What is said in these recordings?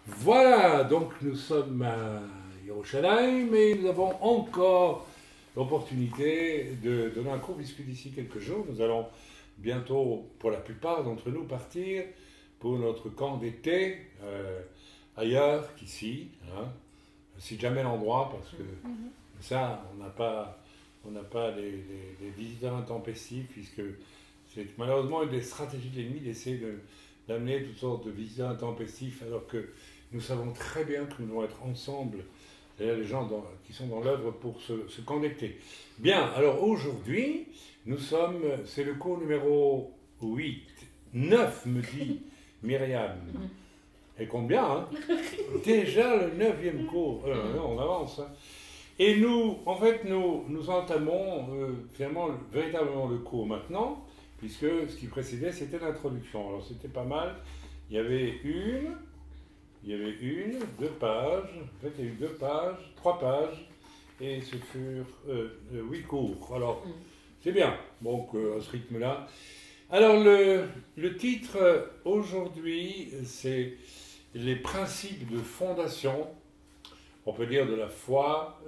Voilà, donc nous sommes à Yerushalayim et nous avons encore l'opportunité de donner un cours puisque d'ici quelques jours, nous allons bientôt, pour la plupart d'entre nous, partir pour notre camp d'été ailleurs qu'ici. Je ne cite jamais l'endroit parce que ça, on n'a pas les visiteurs intempestifs puisque c'est malheureusement une des stratégies de l'ennemi d'essayer d'amener toutes sortes de visiteurs intempestifs alors que nous savons très bien que nous devons être ensemble, c'est-à-dire les gens qui sont dans l'œuvre pour se connecter. Bien, alors aujourd'hui, c'est le cours numéro 8, 9 me dit Myriam. Elle compte bien, hein? Déjà le 9e cours, on avance. Hein. Et nous, en fait, nous entamons finalement véritablement le cours maintenant, puisque ce qui précédait, c'était l'introduction. Alors c'était pas mal, il y avait deux pages, en fait il y a eu 2 pages, 3 pages, et ce furent 8 cours. Alors, c'est bien, donc à ce rythme-là. Alors, le titre aujourd'hui, c'est les principes de fondation, on peut dire de la foi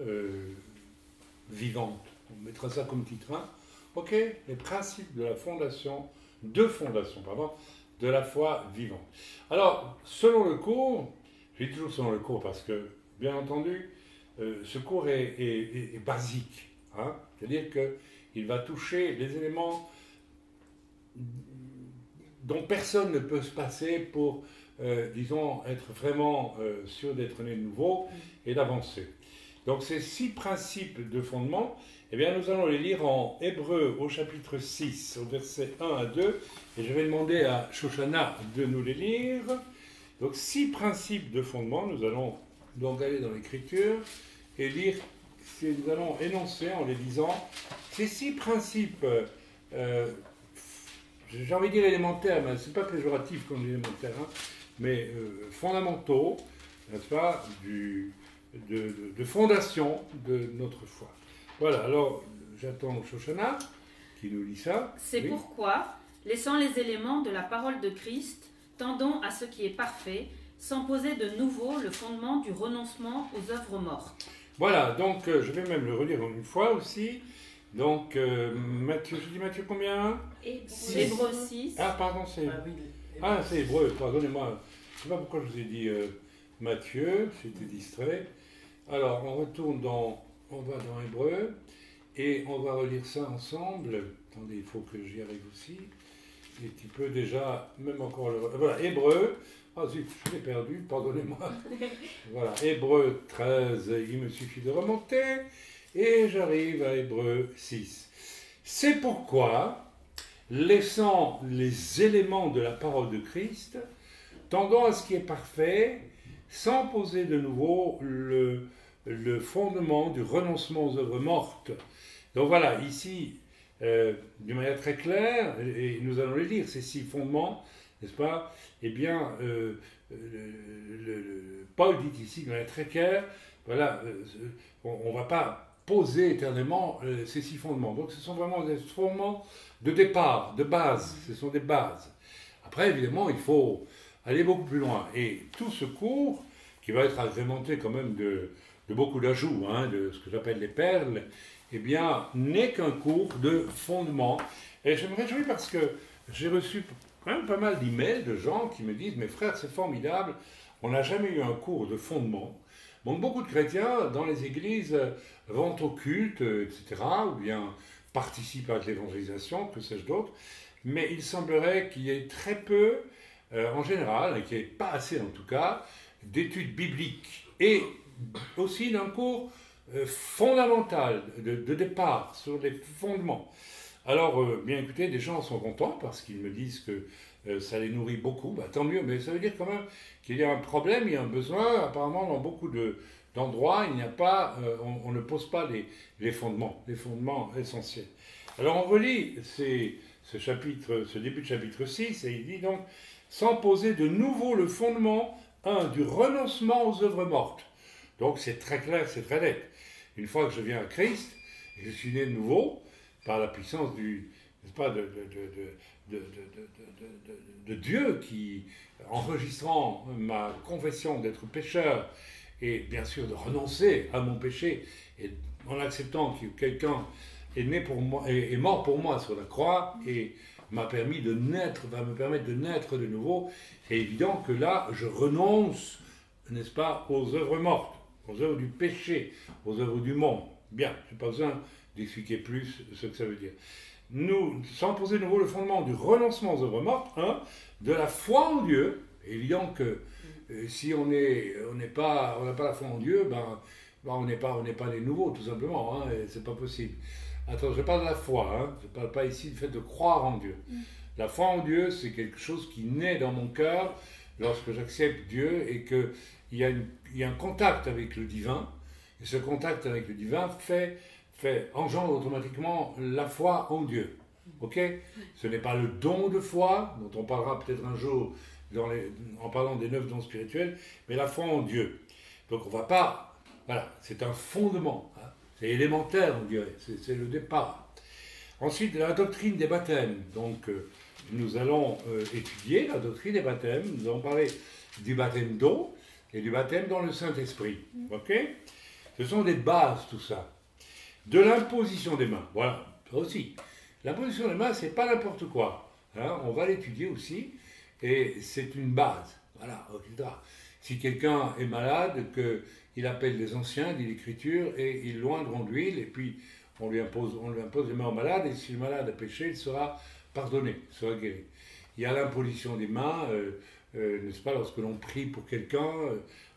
vivante. On mettra ça comme titre 1. Ok, les principes de la fondation, de la foi vivante. Alors, selon le cours, je dis toujours selon le cours parce que, bien entendu, ce cours est basique. Hein? C'est-à-dire qu'il va toucher les éléments dont personne ne peut se passer pour, disons, être vraiment sûr d'être né de nouveau et d'avancer. Donc ces 6 principes de fondement, eh bien, nous allons les lire en hébreu au chapitre 6, au verset 1 à 2, et je vais demander à Shoshana de nous les lire. Donc 6 principes de fondement, nous allons donc aller dans l'écriture et lire, nous allons énoncer en les lisant ces 6 principes, j'ai envie de dire élémentaires, mais ce n'est pas péjoratif comme élémentaire, hein, mais fondamentaux, n'est-ce pas, de fondation de notre foi. Voilà, alors j'attends Shoshana qui nous lit ça. C'est oui. Pourquoi, laissant les éléments de la parole de Christ, tendons à ce qui est parfait, sans poser de nouveau le fondement du renoncement aux œuvres mortes. Voilà, donc je vais même le relire une fois aussi. Donc, Matthieu, je dis Matthieu combien? Hébreu 6. Ah, pardon, c'est... Ah, c'est Hébreu, pardonnez-moi. Je ne sais pas pourquoi je vous ai dit Matthieu, j'étais distrait. Alors, on va dans Hébreu, et on va relire ça ensemble. Attendez, il faut que j'y arrive aussi. Et tu peux déjà, même encore le... Voilà, Hébreu. Ah zut, je l'ai perdu, pardonnez-moi. Voilà, Hébreu 13, il me suffit de remonter. Et j'arrive à Hébreu 6. C'est pourquoi, laissant les éléments de la parole de Christ, tendant à ce qui est parfait, sans poser de nouveau le fondement du renoncement aux œuvres mortes. Donc voilà, ici, d'une manière très claire, et nous allons les lire, ces 6 fondements, n'est-ce pas? Eh bien, Paul dit ici, d'une manière très claire, voilà, on ne va pas poser éternellement ces 6 fondements. Donc ce sont vraiment des fondements de départ, de base, ce sont des bases. Après, évidemment, il faut aller beaucoup plus loin. Et tout ce cours, qui va être agrémenté quand même de beaucoup d'ajouts, hein, de ce que j'appelle les perles, eh bien, n'est qu'un cours de fondement. Et je me réjouis parce que j'ai reçu quand même pas mal d'emails de gens qui me disent « Mais frère, c'est formidable, on n'a jamais eu un cours de fondement. » Donc beaucoup de chrétiens dans les églises vont au culte, etc., ou bien participent à l'évangélisation, que sais-je d'autre, mais il semblerait qu'il y ait très peu, en général, et qu'il n'y ait pas assez en tout cas, d'études bibliques, et aussi d'un cours fondamental, de départ, sur les fondements. Alors, bien écoutez, des gens sont contents parce qu'ils me disent que ça les nourrit beaucoup, bah, tant mieux, mais ça veut dire quand même qu'il y a un problème, il y a un besoin, apparemment dans beaucoup d'endroits, il n'y a pas, on ne pose pas les fondements essentiels. Alors on relit ce début de chapitre 6, et il dit donc, sans poser de nouveau le fondement, du renoncement aux œuvres mortes. Donc c'est très clair, c'est très net. Une fois que je viens à Christ, je suis né de nouveau, par la puissance n'est-ce pas, de Dieu qui, enregistrant ma confession d'être pécheur, et bien sûr de renoncer à mon péché, et en acceptant que quelqu'un est né pour moi, est mort pour moi sur la croix, et m'a permis de naître, va me permettre de naître de nouveau, c'est évident que là, je renonce, n'est-ce pas, aux œuvres mortes, aux œuvres du péché, aux œuvres du monde. Bien, je n'ai pas besoin d'expliquer plus ce que ça veut dire. Nous, sans poser de nouveau le fondement du renoncement aux œuvres mortes, hein, de la foi en Dieu, évident que si on n'a pas la foi en Dieu, on n'est pas des nouveaux, tout simplement, hein, et c'est pas possible. Attends, je parle de la foi, hein, je ne parle pas ici du fait de croire en Dieu. La foi en Dieu, c'est quelque chose qui naît dans mon cœur lorsque j'accepte Dieu et qu'il y a un contact avec le divin, et ce contact avec le divin engendre automatiquement la foi en Dieu. Ok ? Ce n'est pas le don de foi, dont on parlera peut-être un jour en parlant des 9 dons spirituels, mais la foi en Dieu. Donc on ne va pas... Voilà, c'est un fondement, hein, c'est élémentaire, on dirait, c'est le départ. Ensuite, la doctrine des baptêmes. Donc nous allons étudier la doctrine des baptêmes, nous allons parler du baptême d'eau et du baptême dans le Saint-Esprit. Ok ? Ce sont des bases, tout ça. De l'imposition des mains, voilà, ça aussi. L'imposition des mains, c'est pas n'importe quoi. Hein, on va l'étudier aussi, et c'est une base. Voilà, etc. Si quelqu'un est malade, qu'il appelle les anciens, dit l'Écriture, et il l'oindre en huile, et puis on lui impose les mains au malade, et si le malade a péché, il sera pardonné, il sera guéri. Il y a l'imposition des mains, n'est-ce pas, lorsque l'on prie pour quelqu'un,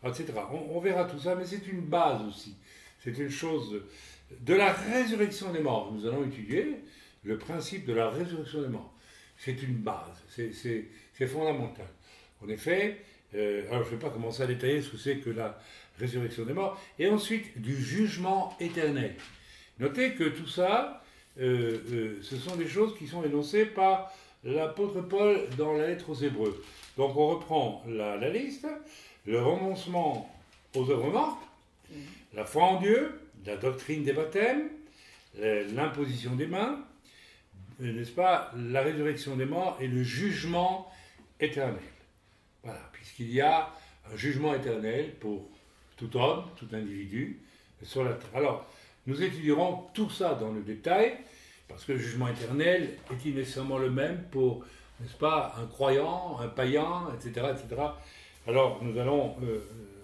etc. On verra tout ça, mais c'est une base aussi. C'est une chose... De la résurrection des morts, nous allons étudier le principe de la résurrection des morts. C'est une base, c'est fondamental. En effet, alors je ne vais pas commencer à détailler ce que c'est que la résurrection des morts, et ensuite du jugement éternel. Notez que tout ça, ce sont des choses qui sont énoncées par l'apôtre Paul dans la lettre aux Hébreux. Donc on reprend la liste, le renoncement aux œuvres mortes, la foi en Dieu, la doctrine des baptêmes, l'imposition des mains, n'est-ce pas, la résurrection des morts et le jugement éternel. Voilà, puisqu'il y a un jugement éternel pour tout homme, tout individu sur la terre. Alors, nous étudierons tout ça dans le détail, parce que le jugement éternel est-il nécessairement le même pour, n'est-ce pas, un croyant, un païen, etc., etc. Alors, nous allons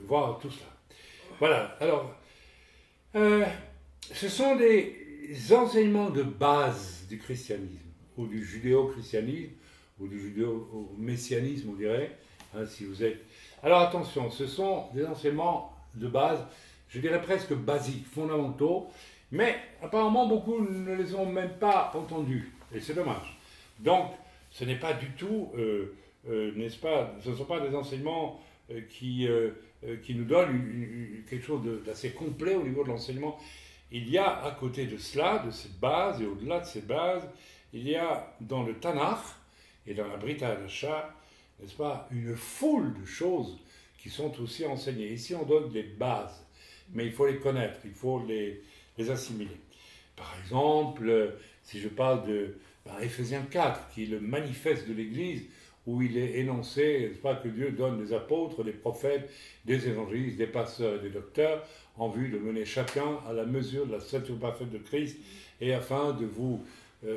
voir tout cela. Voilà, alors... ce sont des enseignements de base du christianisme, ou du judéo-christianisme, ou du judéo-messianisme, on dirait, hein, si vous êtes... Alors attention, ce sont des enseignements de base, je dirais presque basiques, fondamentaux, mais apparemment beaucoup ne les ont même pas entendus, et c'est dommage. Donc, ce n'est pas du tout, n'est-ce pas, ce ne sont pas des enseignements qui nous donne quelque chose d'assez complet au niveau de l'enseignement. Il y a à côté de cela, de ces bases, et au-delà de ces bases, il y a dans le Tanakh et dans la Brit Hadasha, n'est-ce pas, une foule de choses qui sont aussi enseignées. Ici, on donne des bases, mais il faut les connaître, il faut les assimiler. Par exemple, si je parle de Éphésiens 4, qui est le manifeste de l'Église, où il est énoncé, n'est-ce pas, que Dieu donne des apôtres, des prophètes, des évangélistes, des pasteurs et des docteurs, en vue de mener chacun à la mesure de la stature parfaite de Christ, et afin de vous,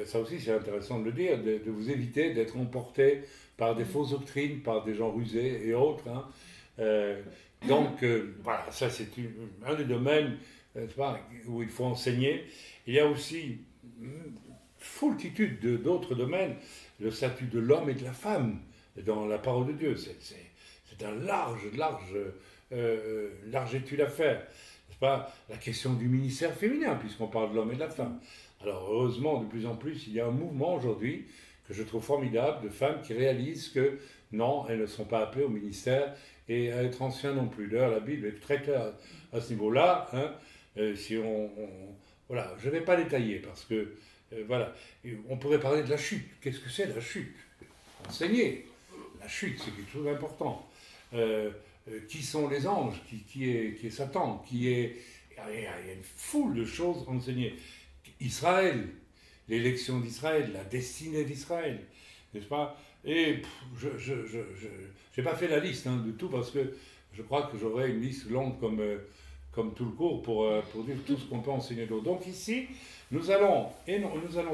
ça aussi c'est intéressant de le dire, de vous éviter d'être emportés par des fausses doctrines, par des gens rusés et autres. Hein. Donc, voilà, ça c'est un des domaines, n'est-ce pas, où il faut enseigner. Il y a aussi foultitude d'autres domaines, le statut de l'homme et de la femme dans la parole de Dieu. C'est un large étude à faire. C'est pas la question du ministère féminin, puisqu'on parle de l'homme et de la femme. Alors heureusement, de plus en plus, il y a un mouvement aujourd'hui que je trouve formidable de femmes qui réalisent que non, elles ne sont pas appelées au ministère et à être anciens non plus. D'ailleurs, la Bible est très claire à ce niveau-là. Hein, voilà, je ne vais pas détailler parce que voilà, on pourrait parler de la chute. Qu'est-ce que c'est la chute? Enseigner. La chute, c'est quelque chose d'important. Qui sont les anges? Qui est Satan? Il y a une foule de choses enseignées. Israël, l'élection d'Israël, la destinée d'Israël, n'est-ce pas? Et je n'ai pas fait la liste de tout parce que je crois que j'aurai une liste longue comme tout le cours pour dire tout ce qu'on peut enseigner d'autre. Donc ici, nous allons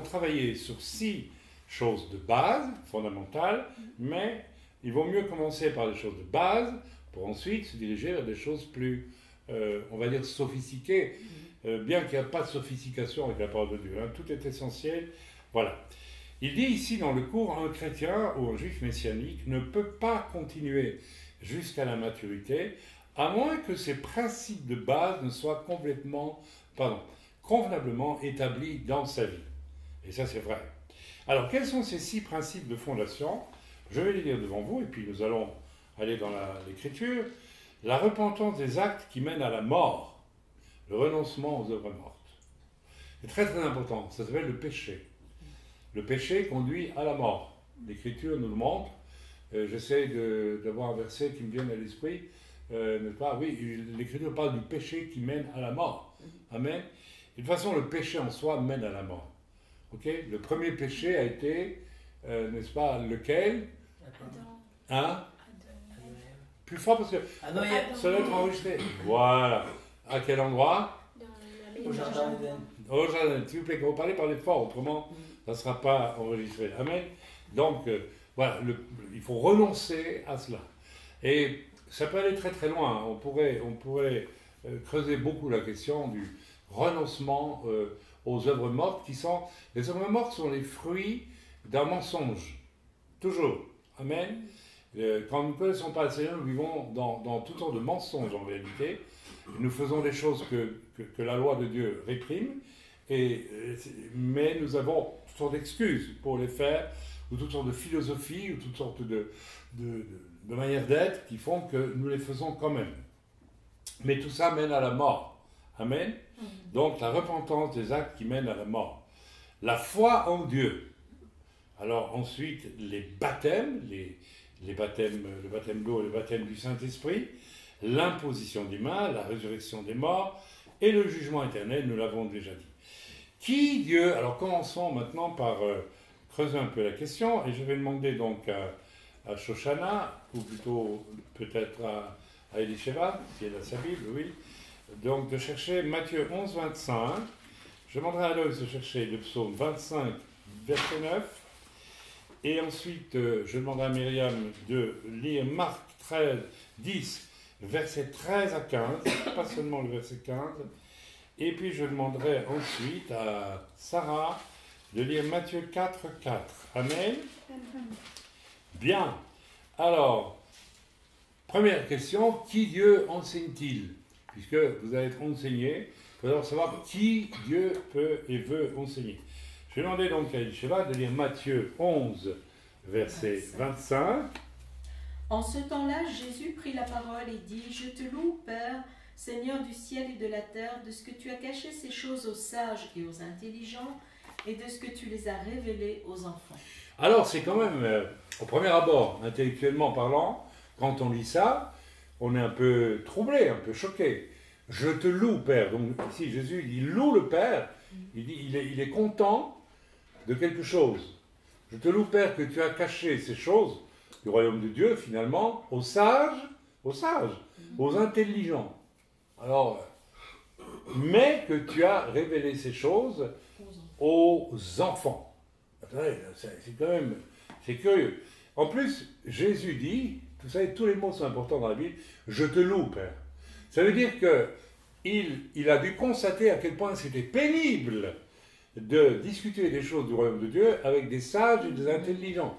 travailler sur 6 choses de base, fondamentales, mais il vaut mieux commencer par des choses de base pour ensuite se diriger vers des choses plus, on va dire, sophistiquées, bien qu'il n'y ait pas de sophistication avec la parole de Dieu. Tout est essentiel. Voilà. Il dit ici dans le cours, un chrétien ou un juif messianique ne peut pas continuer jusqu'à la maturité, à moins que ses principes de base ne soient convenablement établis dans sa vie. Et ça, c'est vrai. Alors, quels sont ces 6 principes de fondation? Je vais les lire devant vous, et puis nous allons aller dans l'écriture. La repentance des actes qui mènent à la mort, le renoncement aux œuvres mortes. C'est très très important, ça s'appelle le péché. Le péché conduit à la mort. L'Écriture nous le montre. J'essaie d'avoir un verset qui me vienne à l'esprit. N'est-ce pas? Oui, l'Écriture parle du péché qui mène à la mort. Amen. Et de toute façon, le péché en soi mène à la mort. Okay? Le premier péché a été, n'est-ce pas, lequel? Hein? Plus fort parce que ça doit être enregistré. Voilà. À quel endroit? Au jardin d'Éden. Au jardin. S'il vous plaît, vous parlez fort, autrement, ça ne sera pas enregistré. Amen. Donc, voilà, il faut renoncer à cela. Et ça peut aller très très loin. On pourrait creuser beaucoup la question du renoncement aux œuvres mortes qui sont... Les œuvres mortes sont les fruits d'un mensonge. Toujours. Amen. Quand nous ne connaissons pas le Seigneur, nous vivons dans toutes sortes de mensonges en réalité. Nous faisons des choses que la loi de Dieu réprime, mais nous avons toutes sortes d'excuses pour les faire, ou toutes sortes de philosophies, ou toutes sortes de manières d'être qui font que nous les faisons quand même. Mais tout ça mène à la mort. Amen. Donc la repentance des actes qui mènent à la mort. La foi en Dieu. Alors ensuite, les baptêmes, le baptême d'eau et le baptême du Saint-Esprit, l'imposition des mains, la résurrection des morts et le jugement éternel, nous l'avons déjà dit. Qui Dieu? Alors commençons maintenant par creuser un peu la question, et je vais demander donc à Shoshana, ou plutôt peut-être à Elisheva, qui est dans sa Bible, oui, donc de chercher Matthieu 11, 25. Je demanderai à Loïs de chercher le psaume 25, verset 9. Et ensuite, je demanderai à Myriam de lire Marc 10, versets 13 à 15, pas seulement le verset 15. Et puis je demanderai ensuite à Sarah de lire Matthieu 4, 4. Amen. Bien. Alors, première question, qui Dieu enseigne-t-il? Puisque vous allez être enseigné, il faut d'abord savoir qui Dieu peut et veut enseigner. Je vais demander donc à Elisheva de lire Matthieu 11, verset 25. En ce temps-là, Jésus prit la parole et dit « Je te loue, Père, Seigneur du ciel et de la terre, de ce que tu as caché ces choses aux sages et aux intelligents, et de ce que tu les as révélées aux enfants. » Alors, c'est quand même, au premier abord, intellectuellement parlant, quand on lit ça, on est un peu troublé, un peu choqué. « Je te loue, Père ». Donc ici, Jésus, il loue le Père. Il dit, il est content de quelque chose. Je te loue, Père, que tu as caché ces choses du royaume de Dieu, finalement, aux sages, aux intelligents. Alors, mais que tu as révélé ces choses aux enfants. Attendez, c'est quand même, c'est curieux. En plus, Jésus dit, vous savez, tous les mots sont importants dans la Bible, je te loue, Père. Ça veut dire que il a dû constater à quel point c'était pénible de discuter des choses du royaume de Dieu avec des sages et des intelligents.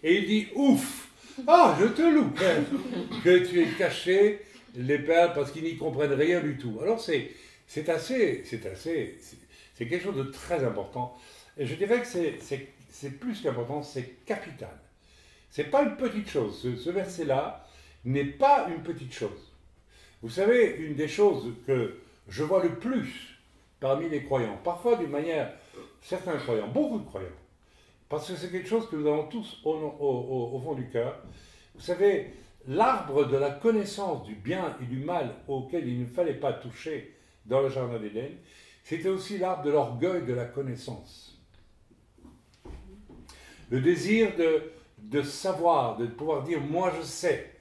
Et il dit, ouf, je te loue, Père, que tu aies caché les pères parce qu'ils n'y comprennent rien du tout. Alors c'est quelque chose de très important. Et je dirais que c'est plus qu'important, c'est capital. C'est pas une petite chose. Ce verset-là n'est pas une petite chose. Vous savez, une des choses que je vois le plus parmi les croyants, parfois d'une manière, certains croyants, beaucoup de croyants, parce que c'est quelque chose que nous avons tous au fond du cœur. Vous savez, l'arbre de la connaissance du bien et du mal auquel il ne fallait pas toucher dans le jardin d'Éden, c'était aussi l'arbre de l'orgueil de la connaissance. le désir de savoir, de pouvoir dire « moi je sais ».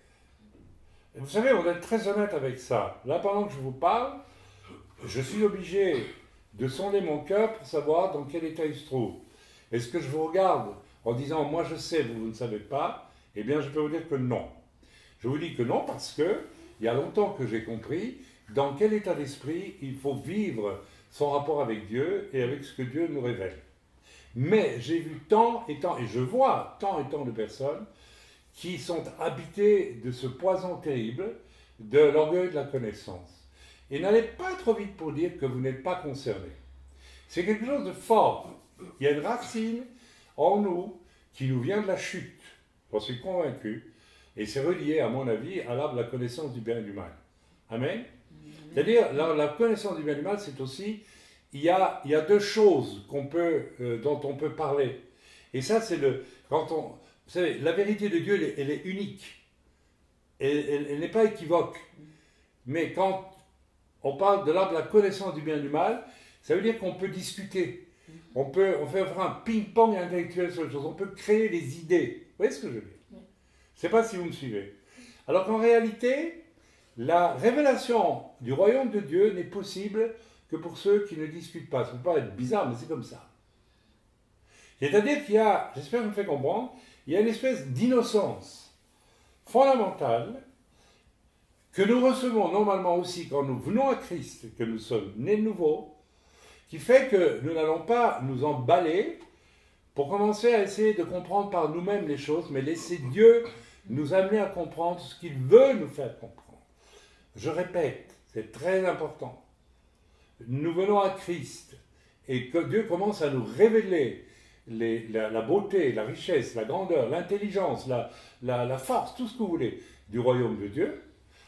Vous savez, on doit être très honnête avec ça. Là, pendant que je vous parle, je suis obligé de sonder mon cœur pour savoir dans quel état il se trouve. Est-ce que je vous regarde en disant « moi je sais, vous ne savez pas », eh bien je peux vous dire que non. Je vous dis que non parce que il y a longtemps que j'ai compris dans quel état d'esprit il faut vivre son rapport avec Dieu et avec ce que Dieu nous révèle. Mais j'ai vu tant et tant, et je vois tant et tant de personnes qui sont habitées de ce poison terrible, de l'orgueil de la connaissance. Et n'allez pas trop vite pour dire que vous n'êtes pas concerné. C'est quelque chose de fort. Il y a une racine en nous qui nous vient de la chute. J'en suis convaincu. Et c'est relié, à mon avis, à l'arbre de la connaissance du bien et du mal. Amen. C'est-à-dire, la connaissance du bien et du mal, c'est aussi, il y a deux choses dont on peut parler. Et ça, c'est vous savez, la vérité de Dieu, elle est unique. Elle n'est pas équivoque. Mais quand on parle de l'arbre de la connaissance du bien et du mal, ça veut dire qu'on peut discuter. On peut faire un ping-pong intellectuel sur les choses. On peut créer des idées. Vous voyez ce que je veux dire? Je ne sais pas si vous me suivez. Alors qu'en réalité, la révélation du royaume de Dieu n'est possible que pour ceux qui ne discutent pas. Ça peut pas être bizarre, mais c'est comme ça. C'est-à-dire qu'il y a, j'espère que je me fais comprendre, il y a une espèce d'innocence fondamentale que nous recevons normalement aussi quand nous venons à Christ, que nous sommes nés de nouveau, qui fait que nous n'allons pas nous emballer pour commencer à essayer de comprendre par nous-mêmes les choses, mais laisser Dieu nous amener à comprendre ce qu'il veut nous faire comprendre. Je répète, c'est très important. Nous venons à Christ et que Dieu commence à nous révéler la beauté, la richesse, la grandeur, l'intelligence, la force, tout ce que vous voulez du royaume de Dieu,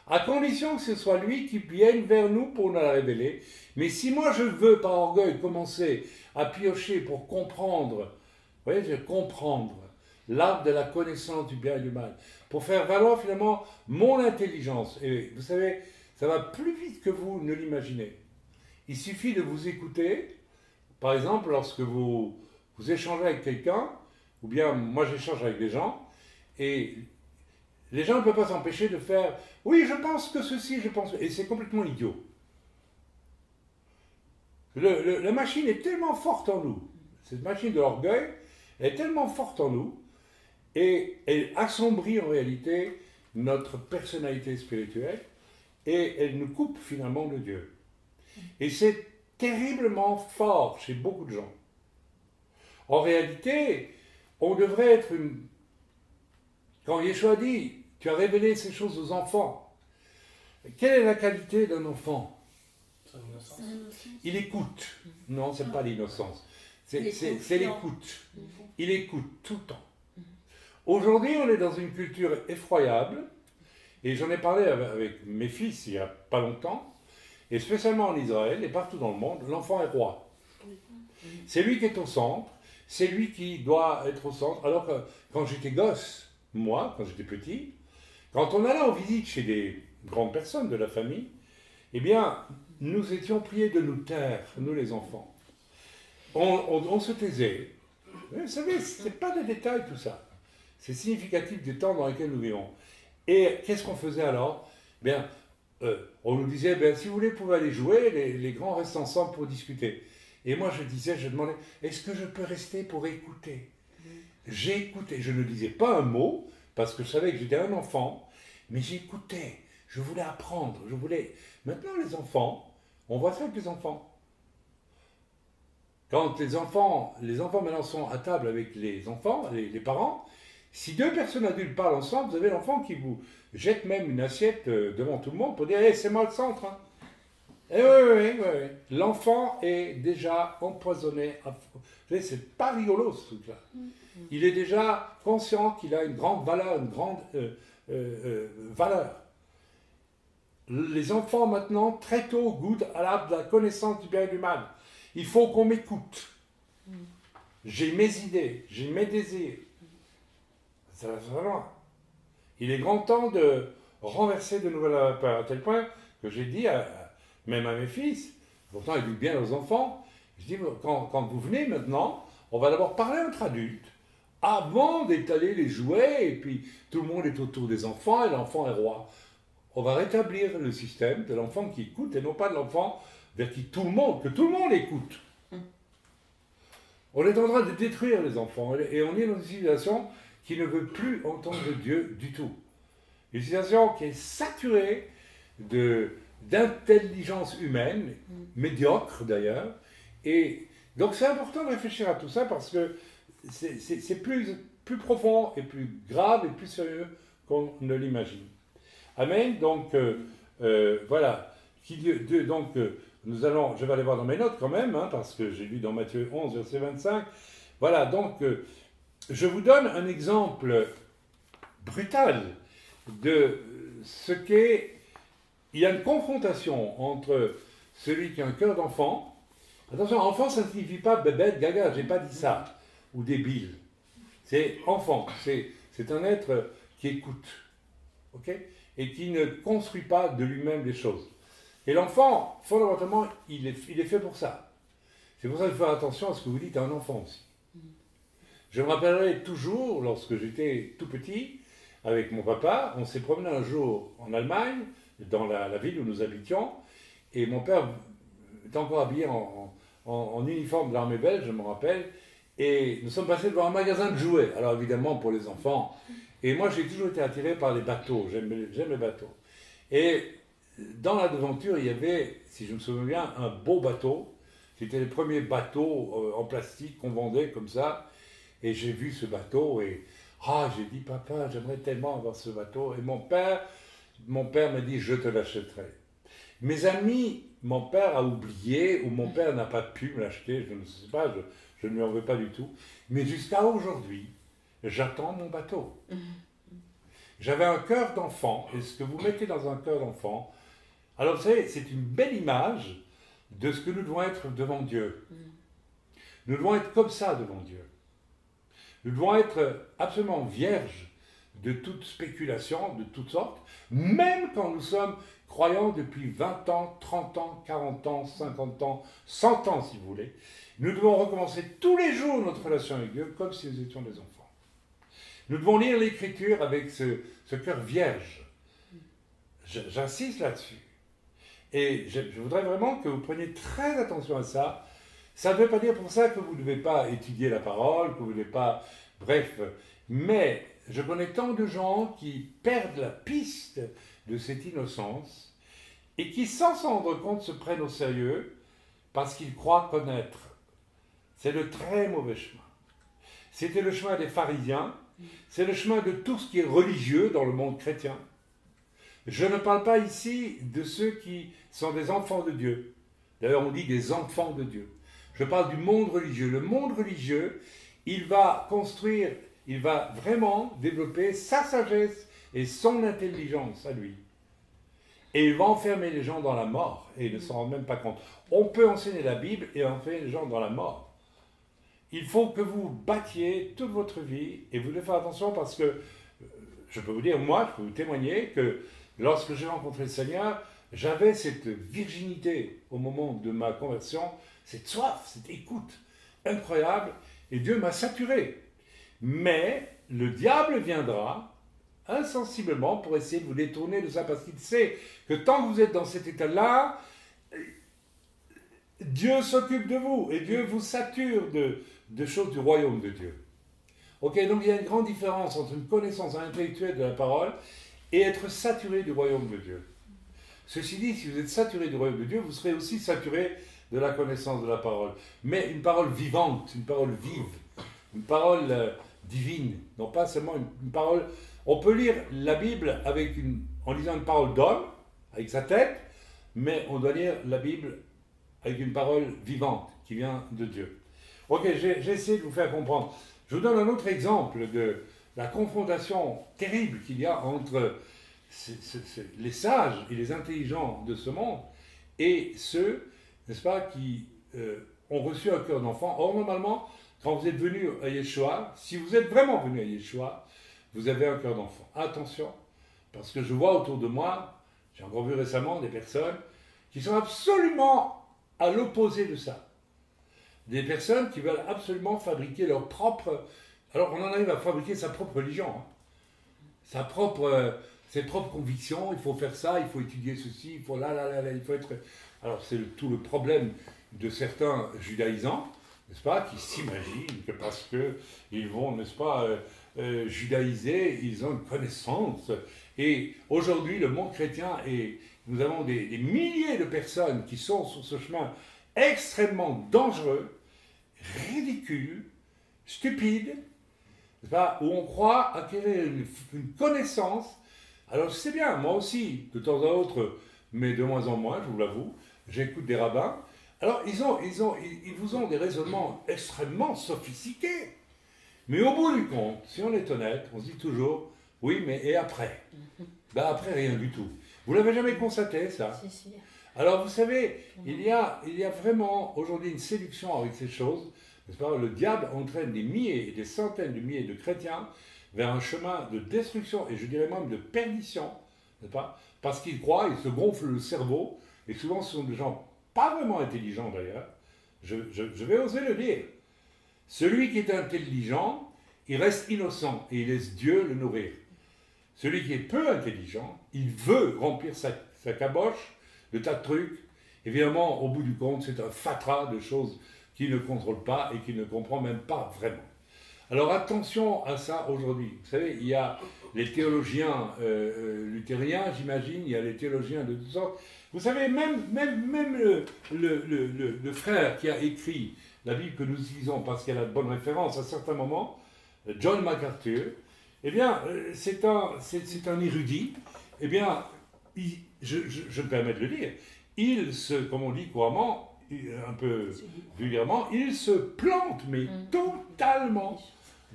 à condition que ce soit lui qui vienne vers nous pour nous la révéler. Mais si moi je veux par orgueil commencer à piocher pour comprendre, vous voyez, comprendre l'arbre de la connaissance du bien et du mal, pour faire valoir finalement mon intelligence, et vous savez, ça va plus vite que vous ne l'imaginez. Il suffit de vous écouter, par exemple lorsque vous échangez avec quelqu'un, ou bien moi j'échange avec des gens, et les gens ne peuvent pas s'empêcher de faire « oui, je pense que ceci, je pense... » et c'est complètement idiot. La machine est tellement forte en nous, cette machine de l'orgueil est tellement forte en nous, et elle assombrit en réalité notre personnalité spirituelle, et elle nous coupe finalement de Dieu. Et c'est terriblement fort chez beaucoup de gens. En réalité, on devrait être une... Quand Yeshua dit, tu as révélé ces choses aux enfants, quelle est la qualité d'un enfant? Il écoute. Non, ce n'est pas l'innocence. C'est l'écoute. Il écoute tout le temps. Aujourd'hui, on est dans une culture effroyable, et j'en ai parlé avec mes fils il n'y a pas longtemps, et spécialement en Israël et partout dans le monde, l'enfant est roi. C'est lui qui est au centre, c'est lui qui doit être au centre. Alors que quand j'étais gosse, moi, quand j'étais petit, quand on allait en visite chez des grandes personnes de la famille, eh bien, nous étions priés de nous taire, nous les enfants. On se taisait. Vous savez, ce n'est pas des détails tout ça. C'est significatif des temps dans lesquels nous vivons. Et qu'est-ce qu'on faisait alors? Bien, on nous disait, ben, si vous voulez, vous pouvez aller jouer, les grands restent ensemble pour discuter. Et moi, je demandais, est-ce que je peux rester pour écouter? J'écoutais, je ne disais pas un mot, parce que je savais que j'étais un enfant, mais j'écoutais, je voulais apprendre, je voulais... Maintenant, les enfants, on voit ça avec les enfants. Quand les enfants maintenant sont à table avec les enfants, les parents, si deux personnes adultes parlent ensemble, vous avez l'enfant qui vous jette même une assiette devant tout le monde pour dire hey, « c'est moi le centre hein. ». Eh oui. L'enfant est déjà empoisonné. C'est pas rigolo ce truc-là. Il est déjà conscient qu'il a une grande valeur, valeur. Les enfants maintenant, très tôt, goûtent à l'arbre de la connaissance du bien et du mal. Il faut qu'on m'écoute. J'ai mes idées, j'ai mes désirs. Ça va loin. Il est grand temps de renverser de nouvelles vapeurs, à tel point que j'ai dit, même à mes fils, pourtant ils vivent bien aux enfants, je dis, quand vous venez maintenant, on va d'abord parler entre adultes, avant d'étaler les jouets, et puis tout le monde est autour des enfants, et l'enfant est roi. On va rétablir le système de l'enfant qui écoute, et non pas de l'enfant vers qui tout le monde écoute. On est en train de détruire les enfants, et on est dans une civilisation qui ne veut plus entendre Dieu du tout. Une civilisation qui est saturée d'intelligence humaine, médiocre d'ailleurs, et donc c'est important de réfléchir à tout ça parce que c'est plus profond et plus grave et plus sérieux qu'on ne l'imagine. Amen. Donc voilà. Je vais aller voir dans mes notes quand même, hein, parce que j'ai lu dans Matthieu 11, verset 25. Voilà, donc je vous donne un exemple brutal de ce qu'est... Il y a une confrontation entre celui qui a un cœur d'enfant. Attention, enfant, ça ne signifie pas bébête, gaga, j'ai pas dit ça, ou débile. C'est enfant, c'est un être qui écoute, ok, et qui ne construit pas de lui-même des choses. Et l'enfant, fondamentalement, il est fait pour ça. C'est pour ça qu'il faut faire attention à ce que vous dites à un enfant aussi. Je me rappellerai toujours, lorsque j'étais tout petit, avec mon papa, on s'est promené un jour en Allemagne, dans la ville où nous habitions, et mon père était encore habillé en uniforme de l'armée belge, je me rappelle, et nous sommes passés devant un magasin de jouets, alors évidemment pour les enfants, et moi j'ai toujours été attiré par les bateaux, j'aime les bateaux. Et dans la devanture, il y avait, si je me souviens bien, un beau bateau, c'était les premiers bateaux en plastique qu'on vendait comme ça, et j'ai vu ce bateau, et j'ai dit, papa, j'aimerais tellement avoir ce bateau, et mon père m'a dit, je te l'achèterai. Mes amis, mon père a oublié, ou mon père n'a pas pu me l'acheter, je ne sais pas, je ne lui en veux pas du tout. Mais jusqu'à aujourd'hui, j'attends mon bateau. J'avais un cœur d'enfant, et ce que vous mettez dans un cœur d'enfant, alors vous savez, c'est une belle image de ce que nous devons être devant Dieu. Nous devons être comme ça devant Dieu. Nous devons être absolument vierges de toute spéculation, de toutes sortes, même quand nous sommes croyants depuis 20 ans, 30 ans, 40 ans, 50 ans, 100 ans si vous voulez. Nous devons recommencer tous les jours notre relation avec Dieu comme si nous étions des enfants. Nous devons lire l'Écriture avec ce cœur vierge. J'insiste là-dessus. Et je voudrais vraiment que vous preniez très attention à ça. Ça ne veut pas dire pour ça que vous ne devez pas étudier la parole, que vous ne devez pas... Bref, mais je connais tant de gens qui perdent la piste de cette innocence et qui, sans s'en rendre compte, se prennent au sérieux parce qu'ils croient connaître. C'est le très mauvais chemin. C'était le chemin des pharisiens, c'est le chemin de tout ce qui est religieux dans le monde chrétien. Je ne parle pas ici de ceux qui sont des enfants de Dieu. D'ailleurs, on dit des enfants de Dieu. Je parle du monde religieux. Le monde religieux, il va construire, il va vraiment développer sa sagesse et son intelligence à lui. Et il va enfermer les gens dans la mort, et ils ne s'en rendent même pas compte. On peut enseigner la Bible et enfermer les gens dans la mort. Il faut que vous battiez toute votre vie, et vous devez faire attention parce que, je peux vous dire, moi, je peux vous témoigner que lorsque j'ai rencontré le Seigneur, j'avais cette virginité au moment de ma conversion, cette soif, cette écoute incroyable, et Dieu m'a saturé. Mais le diable viendra insensiblement pour essayer de vous détourner de ça, parce qu'il sait que tant que vous êtes dans cet état-là, Dieu s'occupe de vous, et Dieu vous sature de choses du royaume de Dieu. Ok, donc il y a une grande différence entre une connaissance intellectuelle de la parole et être saturé du royaume de Dieu. Ceci dit, si vous êtes saturé du royaume de Dieu, vous serez aussi saturé de la connaissance de la parole. Mais une parole vivante, une parole vive, une parole divine, non pas seulement une parole... On peut lire la Bible en lisant une parole d'homme, avec sa tête, mais on doit lire la Bible avec une parole vivante qui vient de Dieu. Ok, j'ai essayé de vous faire comprendre. Je vous donne un autre exemple de la confrontation terrible qu'il y a entre les sages et les intelligents de ce monde et ceux, n'est-ce pas, qui ont reçu un cœur d'enfant. Or, normalement, quand vous êtes venu à Yeshua, si vous êtes vraiment venu à Yeshua, vous avez un cœur d'enfant. Attention, parce que je vois autour de moi, j'ai encore vu récemment des personnes qui sont absolument à l'opposé de ça. Des personnes qui veulent absolument fabriquer leur propre Alors on en arrive à fabriquer sa propre religion, hein. Ses propres convictions, il faut faire ça, il faut étudier ceci, il faut là, il faut être... Alors c'est tout le problème de certains judaïsants, n'est-ce pas, qui s'imaginent que parce qu'ils vont, n'est-ce pas, judaïser, ils ont une connaissance. Et aujourd'hui, le monde chrétien, et nous avons des milliers de personnes qui sont sur ce chemin extrêmement dangereux, ridicule, stupide, où on croit acquérir une connaissance. Alors je sais bien, moi aussi, de temps à autre, mais de moins en moins, je vous l'avoue, j'écoute des rabbins. Alors ils vous ont des raisonnements extrêmement sophistiqués. Mais au bout du compte, si on est honnête, on se dit toujours, oui, mais et après? Ben après, rien du tout. Vous l'avez jamais constaté, ça? Si, si. Alors, vous savez, il y a vraiment aujourd'hui une séduction avec ces choses. N'est-ce pas? Le diable entraîne des milliers et des centaines de milliers de chrétiens vers un chemin de destruction, et je dirais même de perdition, n'est-ce pas? Parce qu'ils croient, ils se gonflent le cerveau, et souvent ce sont des gens pas vraiment intelligents d'ailleurs. Je vais oser le dire. Celui qui est intelligent, il reste innocent, et il laisse Dieu le nourrir. Celui qui est peu intelligent, il veut remplir sa caboche de tas de trucs. Évidemment, au bout du compte, c'est un fatras de choses qu'il ne contrôle pas et qu'il ne comprend même pas vraiment. Alors attention à ça aujourd'hui. Vous savez, il y a les théologiens luthériens, j'imagine, il y a les théologiens de toutes sortes. Vous savez, même le frère qui a écrit la Bible que nous utilisons parce qu'elle a de bonnes références à certains moments, John MacArthur, eh bien, c'est un érudit. Eh bien, je me permets de le dire, comme on dit couramment, un peu vulgairement, il se plante, mais totalement,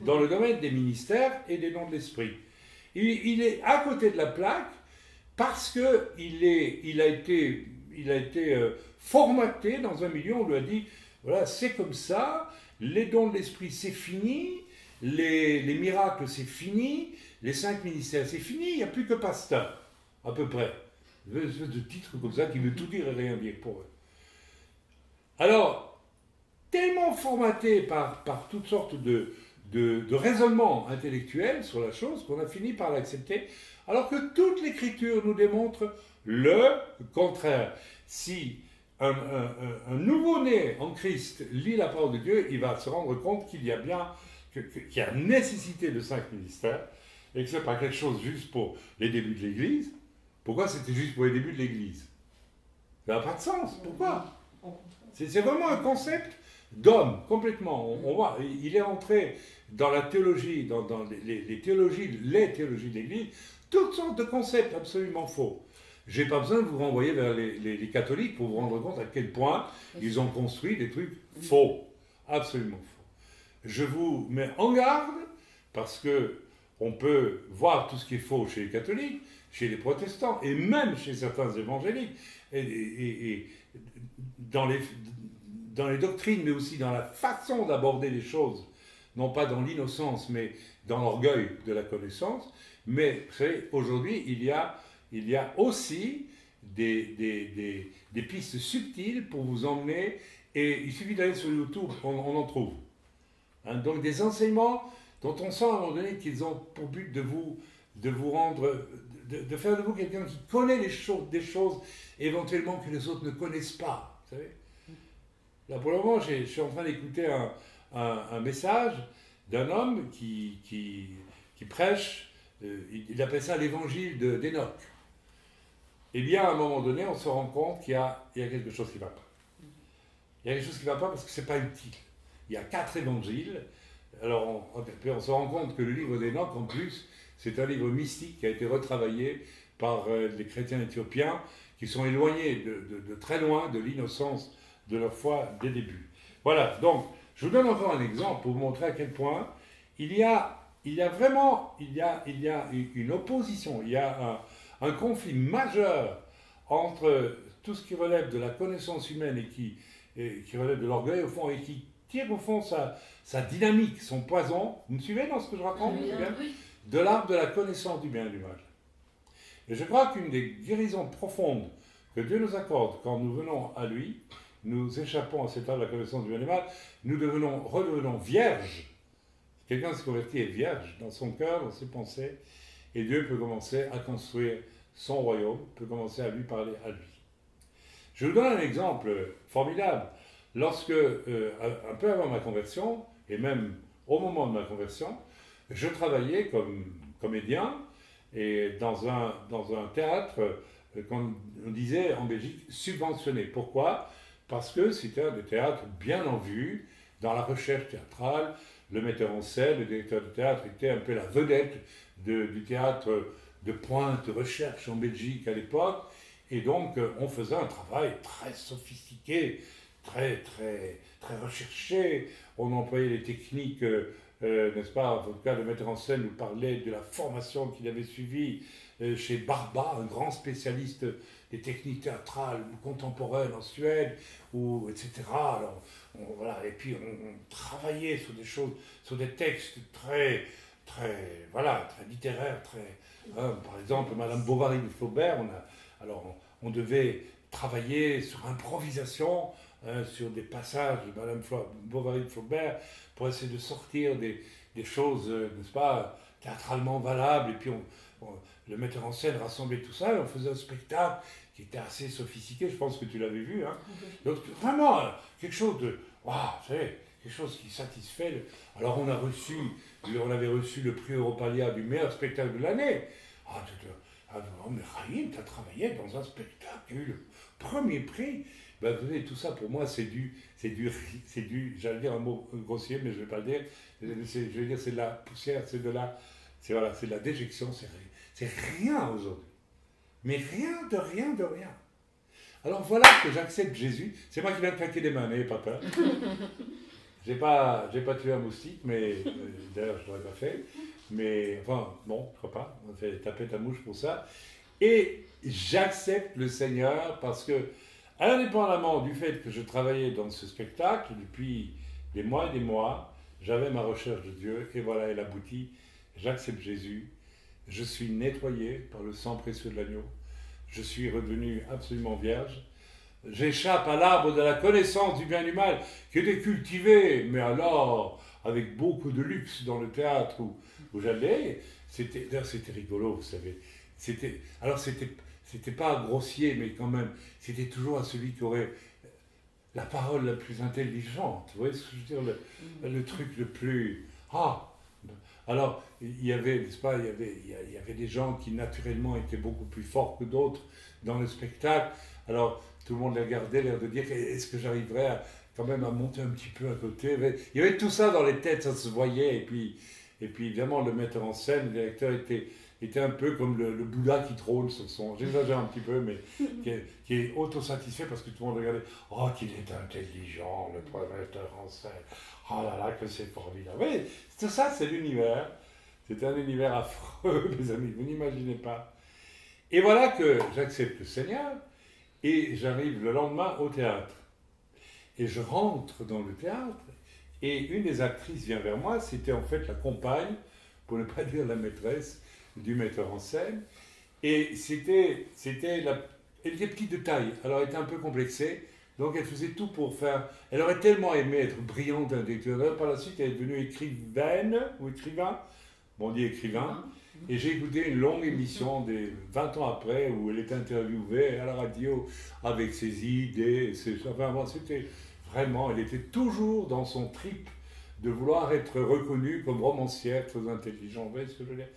dans le domaine des ministères et des dons de l'esprit. Il est à côté de la plaque parce qu'il a été formaté dans un milieu, on lui a dit, voilà, c'est comme ça, les dons de l'esprit, c'est fini, les miracles, c'est fini, les 5 ministères, c'est fini, il n'y a plus que pasteur, à peu près. Une espèce de titre comme ça qui veut tout dire et rien dire pour eux. Alors, tellement formaté par toutes sortes de raisonnements intellectuels sur la chose qu'on a fini par l'accepter, alors que toute l'Écriture nous démontre le contraire. Si un nouveau-né en Christ lit la parole de Dieu, il va se rendre compte qu'il y a bien qu'il y a nécessité de 5 ministères et que ce n'est pas quelque chose juste pour les débuts de l'Église. Pourquoi c'était juste pour les débuts de l'Église? Ça n'a pas de sens. Pourquoi? C'est vraiment un concept d'homme, complètement. On voit, il est entré dans la théologie, dans les théologies de l'Église, toutes sortes de concepts absolument faux. Je n'ai pas besoin de vous renvoyer vers les catholiques pour vous rendre compte à quel point ils ont construit des trucs faux, absolument faux. Je vous mets en garde parce que on peut voir tout ce qui est faux chez les catholiques, chez les protestants et même chez certains évangéliques et dans les doctrines, mais aussi dans la façon d'aborder les choses, non pas dans l'innocence, mais dans l'orgueil de la connaissance. Mais vous savez, aujourd'hui, il y a aussi des pistes subtiles pour vous emmener, et il suffit d'aller sur YouTube, on en trouve. Hein, donc des enseignements dont on sent à un moment donné qu'ils ont pour but de vous rendre, de faire de vous quelqu'un qui connaît des choses éventuellement que les autres ne connaissent pas. Vous savez? Là, pour le moment, je suis en train d'écouter un message d'un homme qui prêche, il appelle ça l'évangile d'Enoch. Eh bien, à un moment donné, on se rend compte qu'il y a quelque chose qui ne va pas. Il y a quelque chose qui ne va pas parce que ce n'est pas utile. Il y a 4 évangiles. Alors, on se rend compte que le livre d'Enoch, en plus, c'est un livre mystique qui a été retravaillé par les chrétiens éthiopiens qui sont éloignés de très loin de l'innocence de leur foi dès le début. Voilà, donc, je vous donne encore un exemple pour vous montrer à quel point il y a une opposition, il y a un conflit majeur entre tout ce qui relève de la connaissance humaine et qui relève de l'orgueil, au fond, et qui tire, au fond, sa dynamique, son poison. Vous me suivez dans ce que je raconte? Oui. De l'arbre de la connaissance du bien et du mal. Et je crois qu'une des guérisons profondes que Dieu nous accorde quand nous venons à lui, nous échappons à cet arbre de la connaissance du bien et du mal, nous redevenons vierges, quelqu'un se convertit est vierge dans son cœur, dans ses pensées, et Dieu peut commencer à construire son royaume, peut commencer à lui parler à lui. Je vous donne un exemple formidable. Lorsque, un peu avant ma conversion, et même au moment de ma conversion, je travaillais comme comédien et dans un théâtre qu'on disait en Belgique subventionné. Pourquoi? Parce que c'était un des théâtres bien en vue dans la recherche théâtrale. Le metteur en scène, le directeur de théâtre était un peu la vedette du théâtre de pointe, de recherche en Belgique à l'époque. Et donc, on faisait un travail très sophistiqué, très recherché. On employait les techniques, n'est-ce pas? En tout cas, le metteur en scène nous parlait de la formation qu'il avait suivie chez Barba, un grand spécialiste des techniques théâtrales contemporaines en Suède, etc. Alors, voilà. Et puis, on travaillait sur des choses, sur des textes très littéraires, par exemple, Madame Bovary de Flaubert, on devait travailler sur improvisation, sur des passages de Madame Bovary de Flaubert, pour essayer de sortir des choses, n'est-ce pas, théâtralement valables, et puis le metteur en scène rassemblait tout ça, et on faisait un spectacle qui était assez sophistiqué, je pense que tu l'avais vu, hein. Donc vraiment, quelque chose de, waouh, vous savez, quelque chose qui satisfait. Alors on avait reçu le prix Europalia du meilleur spectacle de l'année. Mais Raïm, tu as travaillé dans un spectacle, tu as eu le premier prix. Ben, vous savez, tout ça pour moi, c'est du, j'allais dire un mot grossier, mais je ne vais pas le dire. Je vais dire, c'est de la poussière, c'est de la déjection, c'est rien aujourd'hui. Mais rien de rien de rien. Alors voilà que j'accepte Jésus. C'est moi qui viens de claquer des mains, n'ayez pas peur. J'ai pas tué un moustique, mais d'ailleurs je ne l'aurais pas fait. Mais enfin, bon, je crois pas. On fait taper ta mouche pour ça. Et j'accepte le Seigneur parce que, indépendamment du fait que je travaillais dans ce spectacle depuis des mois et des mois, j'avais ma recherche de Dieu et voilà, elle aboutit. J'accepte Jésus. Je suis nettoyé par le sang précieux de l'agneau. Je suis redevenu absolument vierge. J'échappe à l'arbre de la connaissance du bien et du mal qui était cultivé, mais alors avec beaucoup de luxe dans le théâtre où j'allais. C'était rigolo, vous savez. C'était pas grossier, mais quand même, c'était toujours à celui qui aurait la parole la plus intelligente. Vous voyez ce que je veux dire, le truc le plus... Alors, il y avait, n'est-ce pas, il y avait des gens qui naturellement étaient beaucoup plus forts que d'autres dans le spectacle. Alors, tout le monde les regardait, l'air de dire, est-ce que j'arriverais quand même à monter un petit peu à côté? Il y avait tout ça dans les têtes, ça se voyait. Et puis évidemment, le metteur en scène, le directeur était un peu comme le Bouddha qui trône sur son... J'exagère un petit peu, mais qui est autosatisfait parce que tout le monde regardait. Oh, qu'il est intelligent, le metteur en scène. Oh là là, que c'est formidable. Oui, tout ça, c'est l'univers. C'est un univers affreux, mes amis, vous n'imaginez pas. Et voilà que j'accepte le Seigneur et j'arrive le lendemain au théâtre. Et je rentre dans le théâtre et une des actrices vient vers moi, c'était en fait la compagne, pour ne pas dire la maîtresse, du metteur en scène. Et elle était petite de taille, alors elle était un peu complexée. Donc elle faisait tout pour faire... Elle aurait tellement aimé être brillante intellectuelle. Par la suite, elle est devenue écrivaine, ou écrivain. Bon, on dit écrivain. Et j'ai écouté une longue émission, 20 ans après, où elle était interviewée à la radio avec ses idées. C'était vraiment... Elle était toujours dans son trip de vouloir être reconnue comme romancière, très intelligente. Vous voyez ce que je veux dire?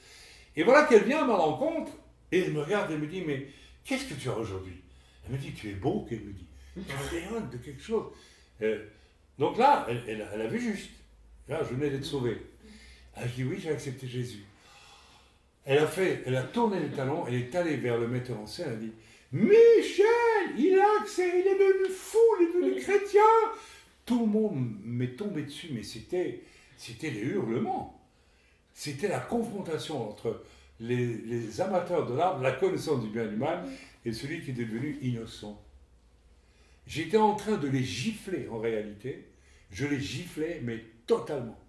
Et voilà qu'elle vient à ma rencontre, et elle me regarde et me dit, mais qu'est-ce que tu as aujourd'hui? Elle me dit, tu es beau, qu'elle me dit. Tu rayonnes de quelque chose. Donc là, elle a vu juste. Là, je venais d'être sauvé. Je dis, oui, j'ai accepté Jésus. Elle a tourné les talons, elle est allée vers le metteur en scène, elle a dit, Michel, il est devenu fou, il est devenu chrétien. Tout le monde m'est tombé dessus, mais c'était les hurlements. C'était la confrontation entre les amateurs de l'art, la connaissance du bien et du mal, et celui qui était devenu innocent. J'étais en train de les gifler en réalité. Je les giflais, mais totalement.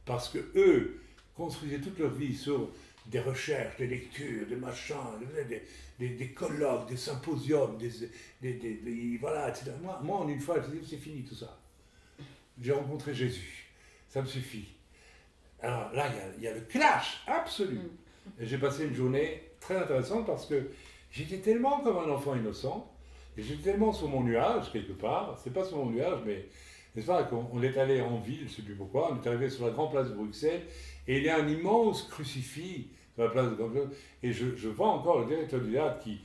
Parce que eux construisaient toute leur vie sur des recherches, des lectures, des machins, des colloques, des symposiums, voilà, etc. Moi, en une fois, je dis, c'est fini tout ça. J'ai rencontré Jésus. Ça me suffit. Alors là, il y a le clash absolu. Et j'ai passé une journée très intéressante parce que j'étais tellement comme un enfant innocent, et j'étais tellement sur mon nuage, quelque part, c'est pas sur mon nuage, mais n'est-ce pas, qu'on est allé en ville, je ne sais plus pourquoi, on est arrivé sur la grande place de Bruxelles, et il y a un immense crucifix sur la place de Bruxelles, et je vois encore le directeur du théâtre qui,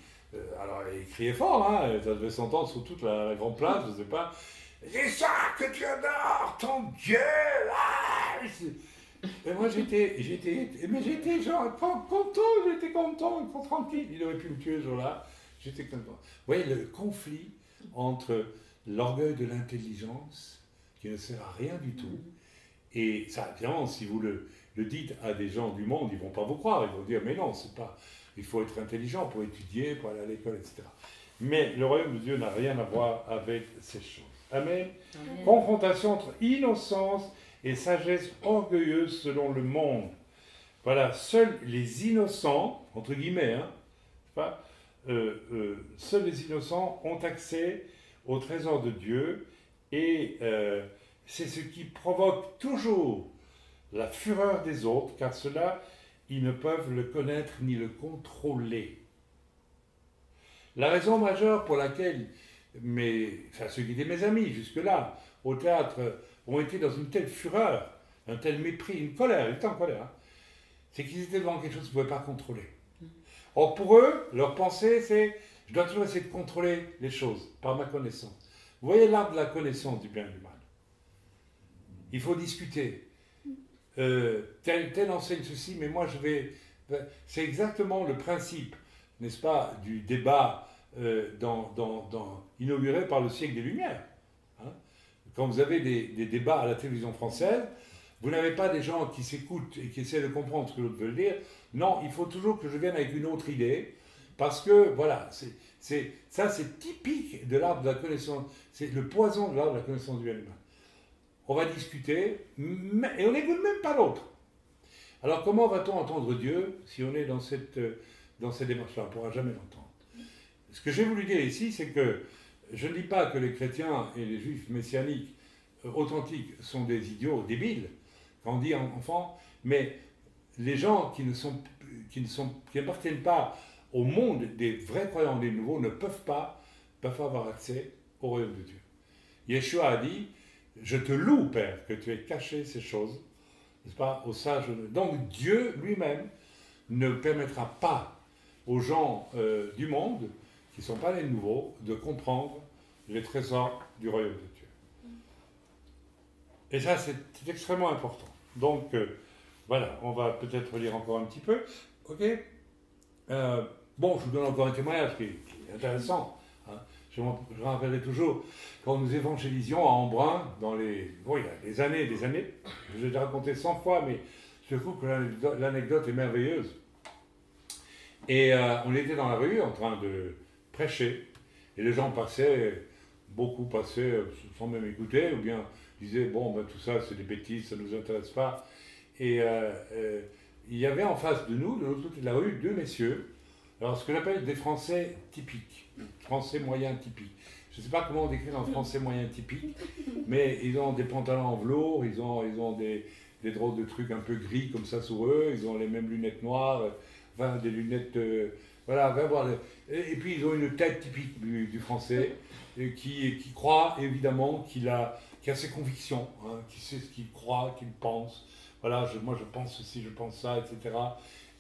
alors il criait fort, hein, ça devait s'entendre sur toute la grande place, je ne sais pas, « C'est ça que tu adores, ton Dieu ah !» Et moi j'étais genre content, tranquille, il aurait pu me tuer ce jour-là, j'étais content. Vous voyez le conflit entre l'orgueil de l'intelligence, qui ne sert à rien du tout, et ça, évidemment, si vous le dites à des gens du monde, ils ne vont pas vous croire, ils vont dire, mais non, c'est pas, il faut être intelligent pour étudier, pour aller à l'école, etc. Mais le royaume de Dieu n'a rien à voir avec ces choses. Amen. Amen. Confrontation entre innocence et sagesse orgueilleuse selon le monde. Voilà, seuls les innocents, entre guillemets, hein, pas, seuls les innocents ont accès au trésor de Dieu, et c'est ce qui provoque toujours la fureur des autres, car ceux-là, ils ne peuvent le connaître ni le contrôler. La raison majeure pour laquelle ceux qui étaient mes amis jusque-là, au théâtre, ont été dans une telle fureur, un tel mépris, une colère, ils étaient en colère, hein, c'est qu'ils étaient devant quelque chose qu'ils ne pouvaient pas contrôler. Or pour eux, leur pensée, c'est « je dois toujours essayer de contrôler les choses par ma connaissance ». Vous voyez l'arbre de la connaissance du bien et du mal. Il faut discuter. Tel enseigne ceci, mais moi je vais... C'est exactement le principe, n'est-ce pas, du débat inauguré par le siècle des Lumières. Hein. Quand vous avez des débats à la télévision française, vous n'avez pas des gens qui s'écoutent et qui essaient de comprendre ce que l'autre veut dire. Non, il faut toujours que je vienne avec une autre idée, parce que, voilà, ça c'est typique de l'arbre de la connaissance, c'est le poison de l'arbre de la connaissance du bien et du mal. On va discuter, et on n'écoute même pas l'autre. Alors comment va-t-on entendre Dieu si on est dans cette démarche-là? On ne pourra jamais l'entendre. Ce que j'ai voulu dire ici, c'est que je ne dis pas que les chrétiens et les juifs messianiques authentiques sont des idiots débiles, quand on dit enfants, mais les gens qui n'appartiennent pas au monde des vrais croyants, des nouveaux, ne peuvent pas avoir accès au royaume de Dieu. Yeshua a dit, je te loue, Père, que tu aies caché ces choses, n'est-ce pas, aux sages. Donc Dieu lui-même ne permettra pas aux gens du monde, qui ne sont pas les nouveaux, de comprendre les trésors du royaume de Dieu. Et ça, c'est extrêmement important. Donc, voilà, on va peut-être lire encore un petit peu. Ok. Bon, je vous donne encore un témoignage qui est intéressant. Hein. Je rappellerai toujours, quand nous évangélisions à Embrun, il y a des années, je l'ai déjà raconté 100 fois, mais je trouve que l'anecdote est merveilleuse. Et on était dans la rue en train de prêcher, et les gens beaucoup passaient sans même écouter, ou bien disaient, bon, ben, tout ça c'est des bêtises, ça ne nous intéresse pas. Et il y avait en face de nous, de l'autre côté de la rue, deux messieurs, alors ce que j'appelle des Français typiques, Français moyens typiques. Je ne sais pas comment on décrit un Français moyen typique, mais ils ont des pantalons en velours, ils ont des drôles de trucs un peu gris comme ça sur eux, ils ont les mêmes lunettes noires, enfin des lunettes, voilà, va voir. Et puis ils ont une tête typique du Français, qui croit évidemment qu'il a ses convictions, hein, qui sait ce qu'il croit, qu'il pense. Voilà, moi je pense ceci, je pense ça, etc.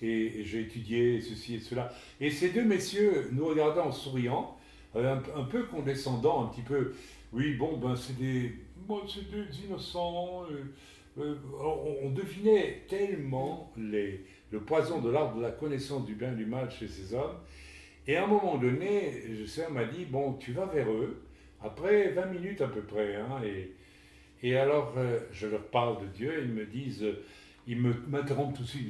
Et j'ai étudié ceci et cela. Et ces deux messieurs nous regardaient en souriant, un peu condescendant, un petit peu. Oui, bon, ben c'est deux innocents. On devinait tellement le poison de l'arbre de la connaissance du bien et du mal chez ces hommes. Et à un moment donné, le Seigneur m'a dit, bon, tu vas vers eux, après 20 minutes à peu près, hein, et alors je leur parle de Dieu, ils me disent, ils m'interrompent tout de suite,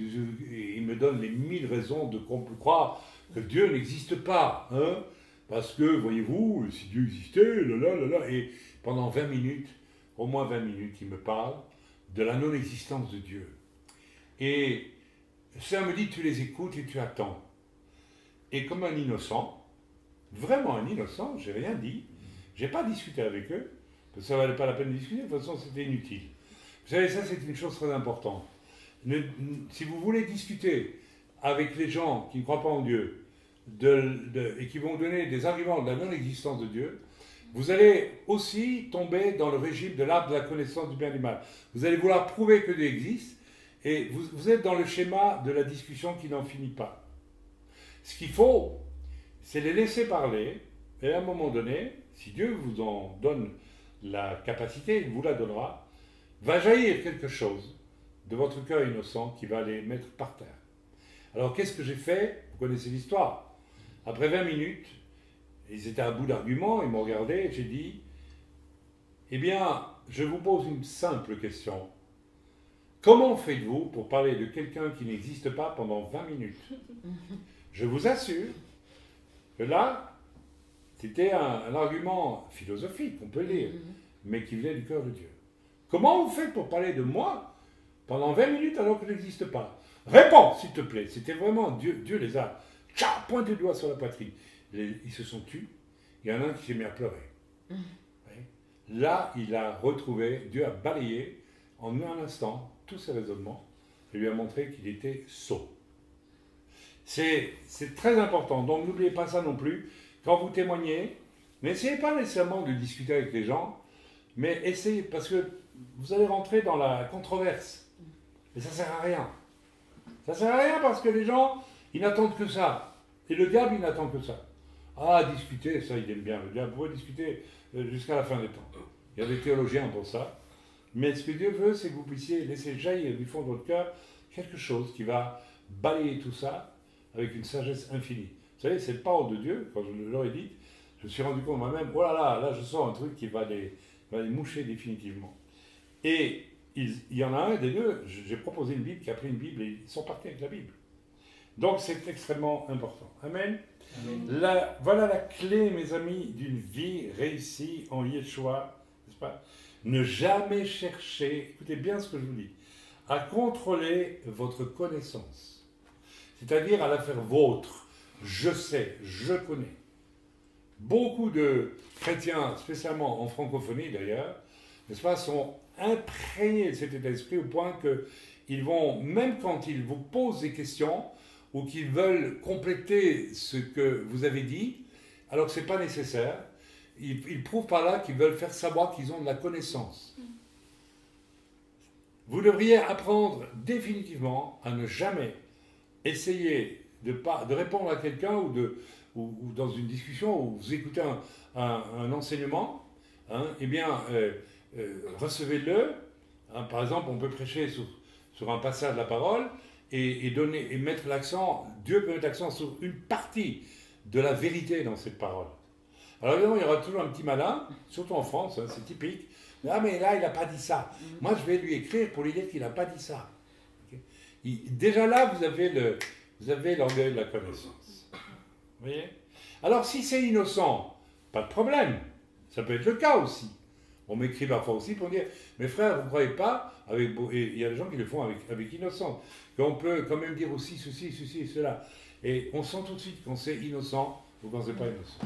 et ils me donnent les 1000 raisons de croire que Dieu n'existe pas, hein, parce que, voyez-vous, si Dieu existait, et pendant 20 minutes, au moins 20 minutes, ils me parlent de la non-existence de Dieu. Et ça me dit, tu les écoutes et tu attends. Et comme un innocent, vraiment un innocent, j'ai rien dit, j'ai pas discuté avec eux, parce que ça valait pas la peine de discuter, de toute façon c'était inutile. Vous savez, ça c'est une chose très importante. Si vous voulez discuter avec les gens qui ne croient pas en Dieu et qui vont donner des arguments de la non-existence de Dieu, vous allez aussi tomber dans le régime de l'arbre de la connaissance du bien et du mal. Vous allez vouloir prouver que Dieu existe, et vous êtes dans le schéma de la discussion qui n'en finit pas. Ce qu'il faut, c'est les laisser parler, et à un moment donné, si Dieu vous en donne la capacité, il vous la donnera, va jaillir quelque chose de votre cœur innocent qui va les mettre par terre. Alors qu'est-ce que j'ai fait? Vous connaissez l'histoire. Après 20 minutes, ils étaient à bout d'arguments, ils m'ont regardé, et j'ai dit, eh bien, je vous pose une simple question. Comment faites-vous pour parler de quelqu'un qui n'existe pas pendant 20 minutes? Je vous assure que là, c'était un argument philosophique, on peut lire, mais qui venait du cœur de Dieu. Comment vous faites pour parler de moi pendant 20 minutes alors que je n'existe pas? Réponds, s'il te plaît. C'était vraiment Dieu les a pointé du doigt sur la poitrine. Ils se sont tus. Il y en a un qui s'est mis à pleurer. Là, il a retrouvé, Dieu a balayé en un instant tous ses raisonnements et lui a montré qu'il était sot. C'est très important. Donc n'oubliez pas ça non plus. Quand vous témoignez, n'essayez pas nécessairement de discuter avec les gens, mais essayez, parce que vous allez rentrer dans la controverse. Et ça ne sert à rien. Ça ne sert à rien parce que les gens, ils n'attendent que ça. Et le diable, il n'attend que ça. Ah, discuter, ça, il aime bien. Le diable pourrait discuter jusqu'à la fin des temps. Il y a des théologiens pour ça. Mais ce que Dieu veut, c'est que vous puissiez laisser jaillir du fond de votre cœur quelque chose qui va balayer tout ça avec une sagesse infinie. Vous savez, cette parole de Dieu, quand je leur ai dit, je me suis rendu compte moi-même, oh là, je sens un truc qui va les moucher définitivement. Et il y en a un des deux, j'ai proposé une Bible, qui a pris une Bible, et ils sont partis avec la Bible. Donc c'est extrêmement important. Amen. Voilà la clé, mes amis, d'une vie réussie en Yeshua, n'est-ce pas? Ne jamais chercher, écoutez bien ce que je vous dis, à contrôler votre connaissance. C'est-à-dire à la faire vôtre. Je sais, je connais. Beaucoup de chrétiens, spécialement en francophonie d'ailleurs, n'est-ce pas, sont imprégnés de cet état d'esprit au point qu'ils vont, même quand ils vous posent des questions ou qu'ils veulent compléter ce que vous avez dit, alors que ce n'est pas nécessaire, ils prouvent par là qu'ils veulent faire savoir qu'ils ont de la connaissance. Vous devriez apprendre définitivement à ne jamais essayer de répondre à quelqu'un ou dans une discussion où vous écoutez un enseignement, hein, eh bien, recevez-le. Hein, par exemple, on peut prêcher sur un passage de la parole et mettre l'accent, Dieu peut mettre l'accent sur une partie de la vérité dans cette parole. Alors évidemment, il y aura toujours un petit malin, surtout en France, hein, c'est typique. Ah mais là, il n'a pas dit ça. Moi, je vais lui écrire pour lui dire qu'il n'a pas dit ça. Okay. Déjà là, vous avez l'orgueil de la connaissance. Vous voyez? Alors si c'est innocent, pas de problème. Ça peut être le cas aussi. On m'écrit parfois aussi pour dire, mes frères, vous ne croyez pas, et il y a des gens qui le font avec innocence, qu'on peut quand même dire aussi ceci et cela. Et on sent tout de suite quand c'est innocent ou quand c'est pas innocent.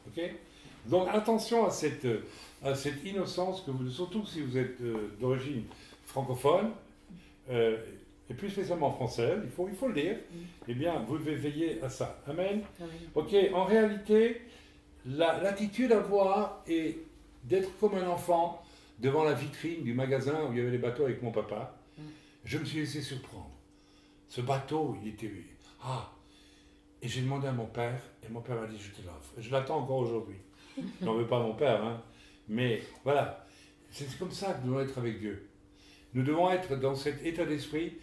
Ok? Donc attention à cette innocence, surtout si vous êtes d'origine francophone, et plus spécialement française, il faut le dire, eh bien vous devez veiller à ça. Amen. Ok, en réalité, l'attitude à avoir est d'être comme un enfant devant la vitrine du magasin où il y avait les bateaux avec mon papa. Je me suis laissé surprendre. Ce bateau, il était... Et j'ai demandé à mon père, et mon père m'a dit, je te l'offre. Je l'attends encore aujourd'hui. Je n'en veux pas à mon père, hein. Mais voilà, c'est comme ça que nous devons être avec Dieu. Nous devons être dans cet état d'esprit,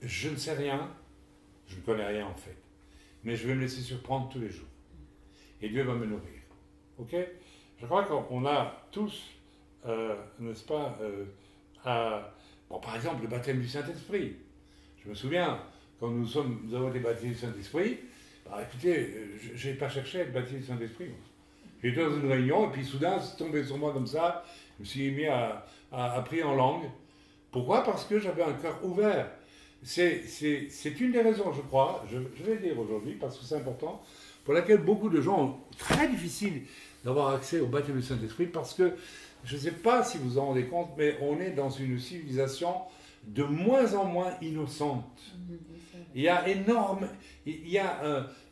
je ne sais rien, je ne connais rien en fait, mais je vais me laisser surprendre tous les jours. Et Dieu va me nourrir. Ok? Je crois qu'on a tous, n'est-ce pas, par exemple, le baptême du Saint-Esprit. Je me souviens, quand nous avons été baptisés du Saint-Esprit, écoutez, je n'ai pas cherché à être baptisé du Saint-Esprit. J'étais dans une réunion, et puis soudain, c'est tombé sur moi comme ça, je me suis mis à prier en langue. Pourquoi? Parce que j'avais un cœur ouvert. C'est une des raisons, je crois, je vais le dire aujourd'hui, parce que c'est important, pour laquelle beaucoup de gens ont très difficile d'avoir accès au baptême du Saint-Esprit, parce que, je ne sais pas si vous vous en rendez compte, mais on est dans une civilisation de moins en moins innocente. Il y a énorme...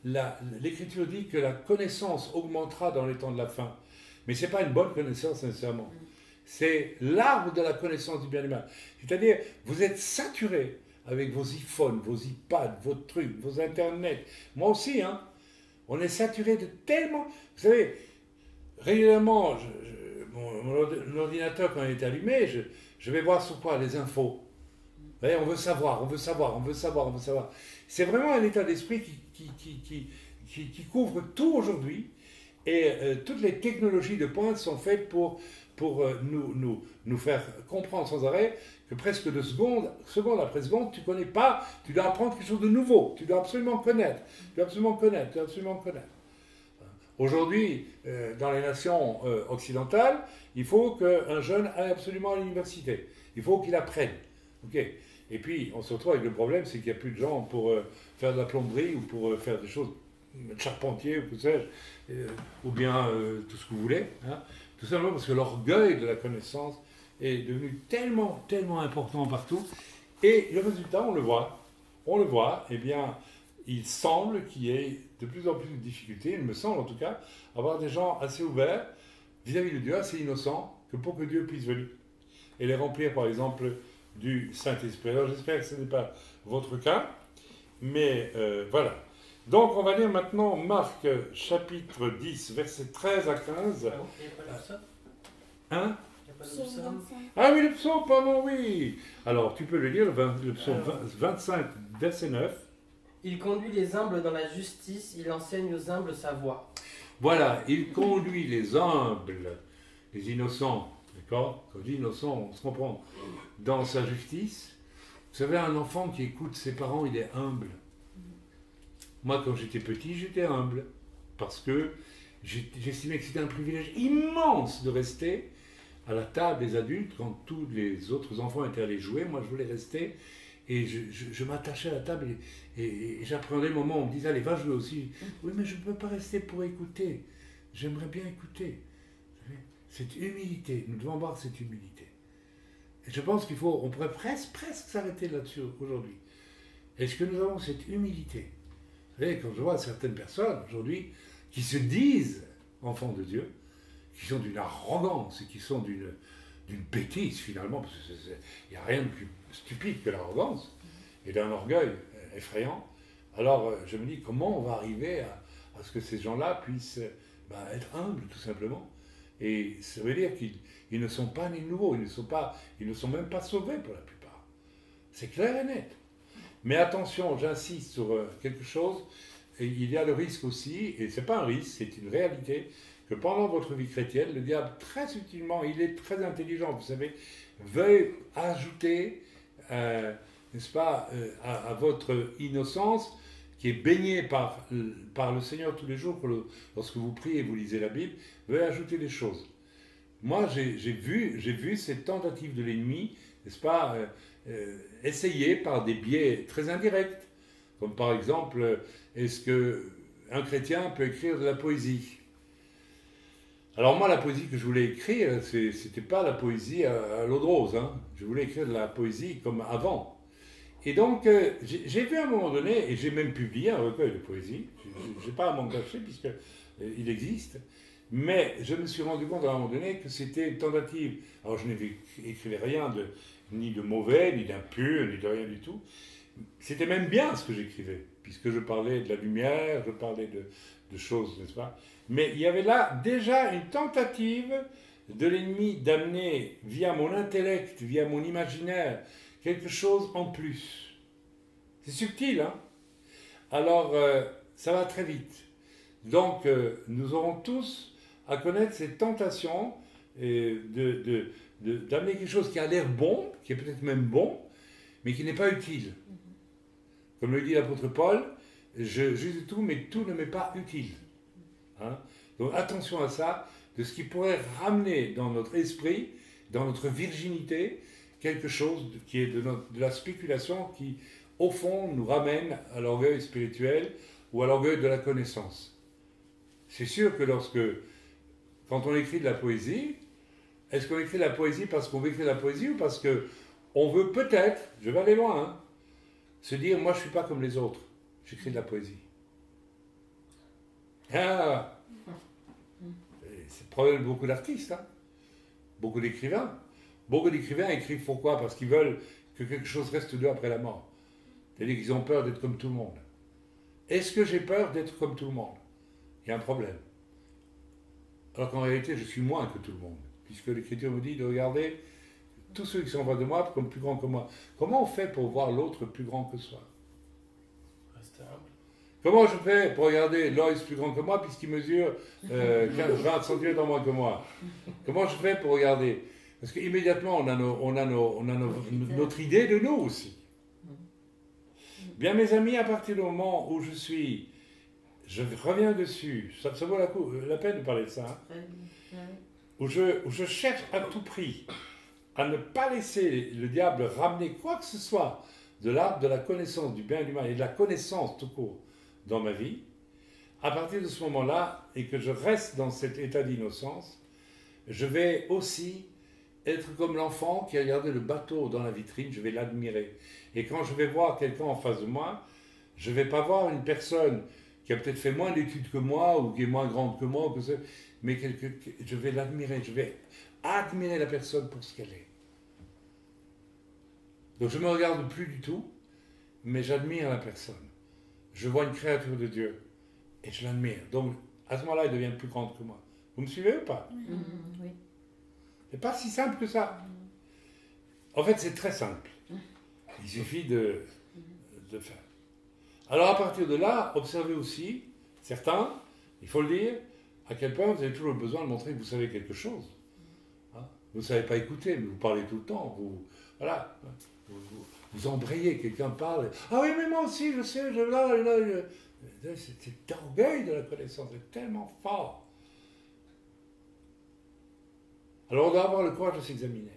L'Écriture dit que la connaissance augmentera dans les temps de la fin. Mais ce n'est pas une bonne connaissance, sincèrement. C'est l'arbre de la connaissance du bien et du mal. C'est-à-dire, vous êtes saturé avec vos iPhones, vos iPads, vos trucs, vos Internet. Moi aussi, hein. On est saturé de tellement... Vous savez, régulièrement, mon ordinateur, quand il est allumé, je vais voir sur quoi? Les infos. Vous voyez, on veut savoir, on veut savoir, on veut savoir, on veut savoir. C'est vraiment un état d'esprit qui couvre tout aujourd'hui. Et toutes les technologies de pointe sont faites pour nous faire comprendre sans arrêt que presque de seconde après seconde, tu ne connais pas, tu dois apprendre quelque chose de nouveau, tu dois absolument connaître, tu dois absolument connaître, tu dois absolument connaître. Aujourd'hui, dans les nations occidentales, il faut qu'un jeune aille absolument à l'université, il faut qu'il apprenne. Okay. Et puis, on se retrouve avec le problème, c'est qu'il n'y a plus de gens pour faire de la plomberie ou pour faire des choses, charpentier ou que sais-je, ou bien tout ce que vous voulez, hein. Tout simplement parce que l'orgueil de la connaissance est devenu tellement, tellement important partout. Et le résultat, on le voit, eh bien, il semble qu'il y ait de plus en plus de difficultés, il me semble en tout cas, avoir des gens assez ouverts vis-à-vis de Dieu, assez innocents, que pour que Dieu puisse venir et les remplir, par exemple, du Saint-Esprit. Alors j'espère que ce n'est pas votre cas, mais voilà. Donc on va lire maintenant Marc chapitre 10, versets 13 à 15. Hein? Ah oui, le psaume, pardon, oui. Alors tu peux le lire, le psaume 25, verset 9. Il conduit les humbles dans la justice, il enseigne aux humbles sa voie. Voilà, il conduit les humbles, les innocents, d'accord? Quand on dit innocent, on se comprend, dans sa justice. Vous savez, un enfant qui écoute ses parents, il est humble. Moi, quand j'étais petit, j'étais humble, parce que j'estimais que c'était un privilège immense de rester à la table des adultes quand tous les autres enfants étaient allés jouer. Moi, je voulais rester, et je m'attachais à la table, et j'apprenais le moment où on me disait, allez, va jouer aussi. Oui, mais je ne peux pas rester pour écouter. J'aimerais bien écouter. Cette humilité, nous devons avoir cette humilité. Et je pense on pourrait presque s'arrêter là-dessus aujourd'hui. Est-ce que nous avons cette humilité? Vous savez, quand je vois certaines personnes aujourd'hui qui se disent enfants de Dieu, qui sont d'une arrogance et qui sont d'une bêtise finalement, parce qu'il n'y a rien de plus stupide que l'arrogance et d'un orgueil effrayant, alors je me dis comment on va arriver à ce que ces gens-là puissent être humbles tout simplement. Et ça veut dire qu'ils ne sont pas nés nouveaux, ils ne sont même pas sauvés pour la plupart. C'est clair et net. Mais attention, j'insiste sur quelque chose, et il y a le risque aussi, et ce n'est pas un risque, c'est une réalité, que pendant votre vie chrétienne, le diable, très subtilement, il est très intelligent, vous savez, veuille ajouter, n'est-ce pas, à votre innocence, qui est baignée par le Seigneur tous les jours, lorsque vous priez et vous lisez la Bible, veuille ajouter des choses. Moi, j'ai vu cette tentative de l'ennemi, n'est-ce pas, essayée par des biais très indirects, comme par exemple, est-ce qu'un chrétien peut écrire de la poésie? Alors moi, la poésie que je voulais écrire, c'était pas la poésie à l'eau de rose, hein. Je voulais écrire de la poésie comme avant. Et donc, j'ai vu à un moment donné, et j'ai même publié un recueil de poésie, je n'ai pas à m'en cacher puisqu'il existe, mais je me suis rendu compte à un moment donné que c'était une tentative. Alors je n'écrivais rien ni de mauvais, ni d'impur, ni de rien du tout. C'était même bien ce que j'écrivais, puisque je parlais de la lumière, je parlais de choses, n'est-ce pas? Mais il y avait là déjà une tentative de l'ennemi d'amener via mon intellect, via mon imaginaire, quelque chose en plus. C'est subtil, hein? Alors, ça va très vite. Donc, nous aurons tous à connaître cette tentation d'amener quelque chose qui a l'air bon, qui est peut-être même bon, mais qui n'est pas utile. Comme le dit l'apôtre Paul, je juge tout, mais tout ne m'est pas utile. Hein? Donc attention à ça, de ce qui pourrait ramener dans notre esprit, dans notre virginité, quelque chose qui est de la spéculation qui, au fond, nous ramène à l'orgueil spirituel ou à l'orgueil de la connaissance. C'est sûr que quand on écrit de la poésie, est-ce qu'on écrit de la poésie parce qu'on veut écrire de la poésie ou parce on veut peut-être, je vais aller loin, hein, se dire, moi je ne suis pas comme les autres, j'écris de la poésie. Ah, c'est le problème de beaucoup d'artistes, hein, beaucoup d'écrivains. Beaucoup d'écrivains écrivent pourquoi? Parce qu'ils veulent que quelque chose reste d'eux après la mort. C'est-à-dire qu'ils ont peur d'être comme tout le monde. Est-ce que j'ai peur d'être comme tout le monde? Il y a un problème. Alors qu'en réalité, je suis moins que tout le monde. Puisque l'Écriture me dit de regarder tous ceux qui sont en bas de moi comme plus grands que moi. Comment on fait pour voir l'autre plus grand que soi? Reste humble. Comment je fais pour regarder Loïs plus grand que moi puisqu'il mesure 20 cm en moins que moi? Comment je fais pour regarder? Parce qu'immédiatement, on a notre idée de nous aussi. Bien, mes amis, à partir du moment où je reviens dessus, ça vaut la peine de parler de ça, hein, où je cherche à tout prix à ne pas laisser le diable ramener quoi que ce soit de l'arbre de la connaissance du bien et du mal et de la connaissance tout court dans ma vie, à partir de ce moment-là, et que je reste dans cet état d'innocence, je vais aussi être comme l'enfant qui a regardé le bateau dans la vitrine, je vais l'admirer. Et quand je vais voir quelqu'un en face de moi, je ne vais pas voir une personne qui a peut-être fait moins d'études que moi, ou qui est moins grande que moi, mais je vais l'admirer, je vais admirer la personne pour ce qu'elle est. Donc je ne me regarde plus du tout, mais j'admire la personne. Je vois une créature de Dieu, et je l'admire. Donc à ce moment-là, elle devient plus grande que moi. Vous me suivez ou pas? Oui. C'est pas si simple que ça. En fait, c'est très simple. Il suffit de faire. Alors, à partir de là, observez aussi, certains, il faut le dire, à quel point vous avez toujours besoin de montrer que vous savez quelque chose. Hein? Vous ne savez pas écouter, mais vous parlez tout le temps. Voilà. Vous embrayez, quelqu'un parle. Ah oui, mais moi aussi, je sais, c'est l'orgueil de la connaissance, c'est tellement fort. Alors on doit avoir le courage de s'examiner.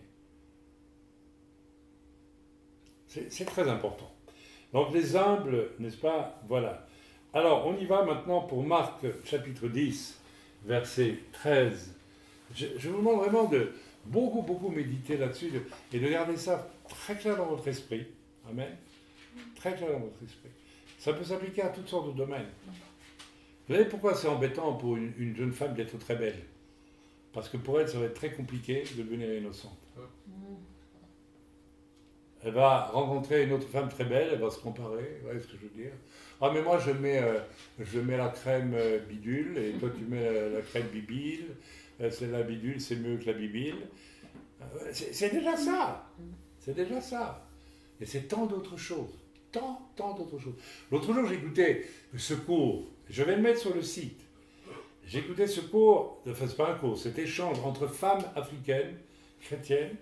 C'est très important. Donc les humbles, n'est-ce pas? Voilà. Alors on y va maintenant pour Marc chapitre 10, verset 13. Je vous demande vraiment de beaucoup méditer là-dessus et de garder ça très clair dans votre esprit. Amen. Très clair dans votre esprit. Ça peut s'appliquer à toutes sortes de domaines. Vous savez pourquoi c'est embêtant pour une jeune femme d'être très belle? Parce que pour elle, ça va être très compliqué de devenir innocente. Elle va rencontrer une autre femme très belle, elle va se comparer, vous voyez ce que je veux dire? Ah mais moi je mets la crème bidule et toi tu mets la crème bibile, c'est la bidule, c'est mieux que la bibile. C'est déjà ça, c'est déjà ça. Et c'est tant d'autres choses, tant d'autres choses. L'autre jour j'écoutais ce cours, je vais le mettre sur le site. J'écoutais ce cours, enfin c'est pas un cours, cet échange entre femmes africaines, chrétiennes,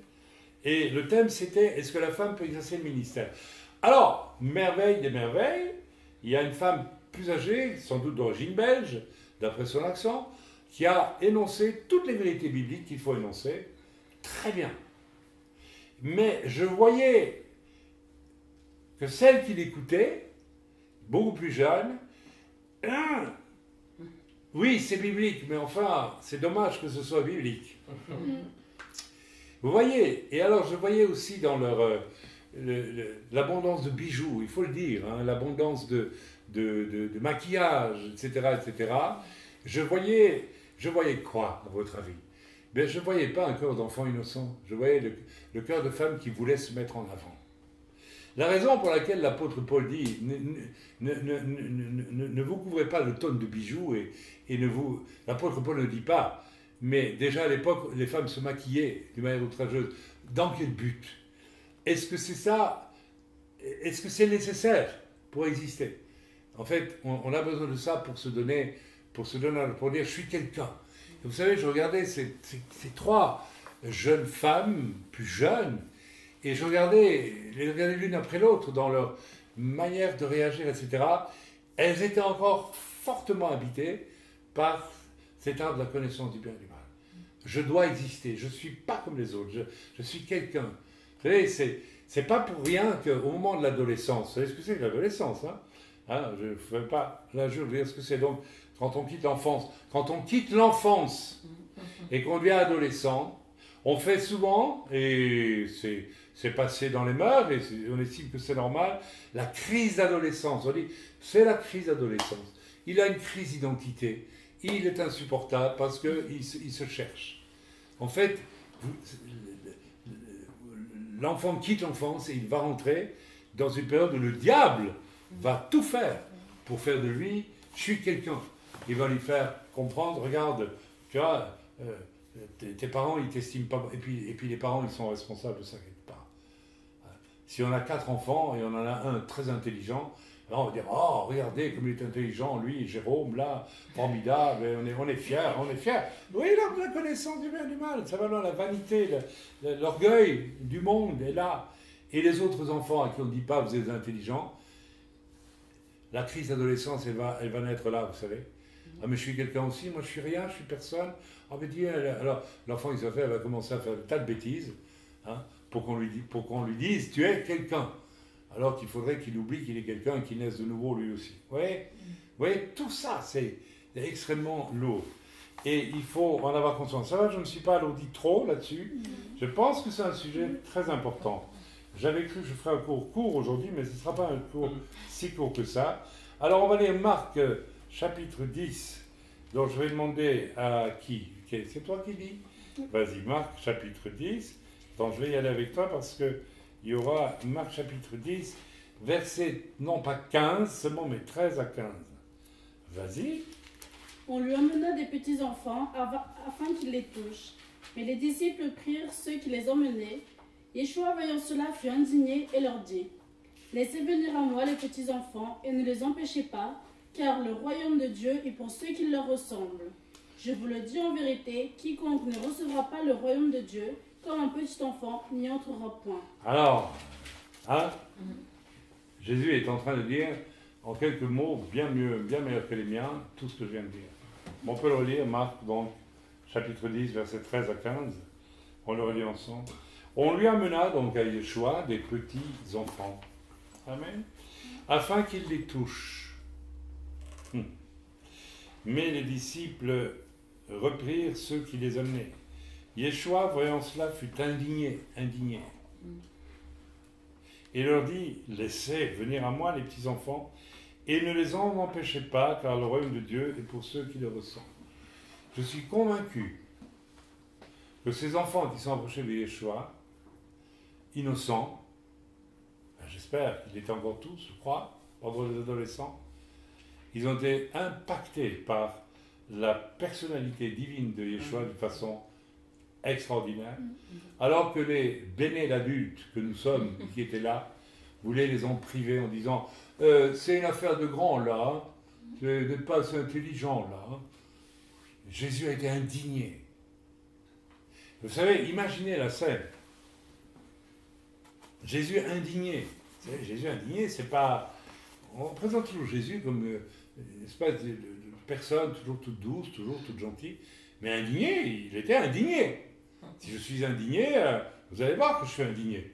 et le thème c'était, est-ce que la femme peut exercer le ministère? Alors, merveille des merveilles, il y a une femme plus âgée, sans doute d'origine belge, d'après son accent, qui a énoncé toutes les vérités bibliques qu'il faut énoncer, très bien. Mais je voyais que celle qui l'écoutait, beaucoup plus jeune, oui, c'est biblique, mais enfin, c'est dommage que ce soit biblique. Vous voyez, et alors je voyais aussi dans l'abondance de bijoux, il faut le dire, hein, l'abondance de maquillage, etc. Je voyais quoi, à votre avis? Ben, je ne voyais pas un cœur d'enfant innocent, je voyais le cœur de femme qui voulait se mettre en avant. La raison pour laquelle l'apôtre Paul dit ne vous couvrez pas de tonnes de bijoux et l'apôtre Paul ne dit pas, mais déjà à l'époque les femmes se maquillaient d'une manière outrageuse. Dans quel but? Est-ce que c'est ça? Est-ce que c'est nécessaire pour exister? En fait, on a besoin de ça pour se donner, pour dire je suis quelqu'un. Vous savez, je regardais ces trois jeunes femmes plus jeunes. Et je regardais l'une après l'autre dans leur manière de réagir, etc. Elles étaient encore fortement habitées par cet art de la connaissance du bien et du mal. Je dois exister, je ne suis pas comme les autres, je suis quelqu'un. Vous savez, c'est pas pour rien qu'au moment de l'adolescence, vous savez ce que c'est que l'adolescence, hein, je ne fais pas l'injure de dire ce que c'est. Donc, quand on quitte l'enfance et qu'on devient adolescent, on fait souvent, et c'est passé dans les mœurs, et on estime que c'est normal. La crise d'adolescence, on dit, c'est la crise d'adolescence. Il a une crise d'identité, il est insupportable parce qu'il se cherche. En fait, l'enfant quitte l'enfance et il va rentrer dans une période où le diable va tout faire pour faire de lui, je suis quelqu'un. Il va lui faire comprendre, regarde, tu vois, tes parents, ils t'estiment pas, et puis les parents, ils sont responsables de ça quelque part. Si on a 4 enfants et on en a un très intelligent, là on va dire, oh, regardez comme il est intelligent, lui, Jérôme, là, formidable, on est fiers, on est fiers. Oui, la connaissance du bien et du mal, ça va dans la vanité, l'orgueil du monde est là. Et les autres enfants à qui on ne dit pas, vous êtes intelligents, la crise d'adolescence, elle va naître là, vous savez. Ah, mais je suis quelqu'un aussi, moi je suis rien, je suis personne. Ah, mais dis, alors l'enfant, il va commencer à faire des tas de bêtises, hein, pour qu'on lui dise, tu es quelqu'un. Alors qu'il faudrait qu'il oublie qu'il est quelqu'un et qu'il naisse de nouveau lui aussi. Vous voyez, tout ça, c'est extrêmement lourd. Et il faut en avoir conscience. Ça va, je ne me suis pas alourdi trop là-dessus. Je pense que c'est un sujet très important. J'avais cru que je ferais un cours court aujourd'hui, mais ce ne sera pas un cours si court que ça. Alors, on va lire Marc, chapitre 10. Donc, je vais demander à qui? C'est toi qui dis? Vas-y, Marc, chapitre 10. Donc, je vais y aller avec toi parce qu'il y aura Marc, chapitre 10, verset, non pas 15 seulement, mais 13 à 15. Vas-y. On lui emmena des petits-enfants afin qu'il les touche. Mais les disciples prirent ceux qui les emmenaient. Yeshua, voyant cela, fut indigné et leur dit, « Laissez venir à moi les petits-enfants et ne les empêchez pas, car le royaume de Dieu est pour ceux qui leur ressemblent. Je vous le dis en vérité, quiconque ne recevra pas le royaume de Dieu, comme un petit enfant, n'y entrera point. » Alors, hein, Jésus est en train de dire, en quelques mots, bien meilleur que les miens, tout ce que je viens de dire. On peut le relire, Marc, donc, chapitre 10, versets 13 à 15. On le relit ensemble. On lui amena donc à Yeshua des petits enfants. Amen. Afin qu'il les touche. Mais les disciples reprirent ceux qui les amenaient. Yeshua, voyant cela, fut indigné. Et leur dit, laissez venir à moi les petits enfants, et ne les en empêchez pas, car le royaume de Dieu est pour ceux qui le ressemblent. Je suis convaincu que ces enfants qui sont approchés de Yeshua, innocents, j'espère qu'ils étaient encore tous, je crois, pendant les adolescents, ils ont été impactés par la personnalité divine de Yeshua de façon extraordinaire, alors que les bénés d'adultes que nous sommes, qui étaient là, voulaient les en priver en disant c'est une affaire de grand là, vous n'êtes pas assez intelligent là. Jésus a été indigné. Vous savez, imaginez la scène. Jésus indigné. Vous savez, Jésus indigné, c'est pas. On présente toujours Jésus comme une espèce de personne toujours toute douce, toujours toute gentille, mais indigné, il était indigné. Si je suis indigné, vous allez voir que je suis indigné.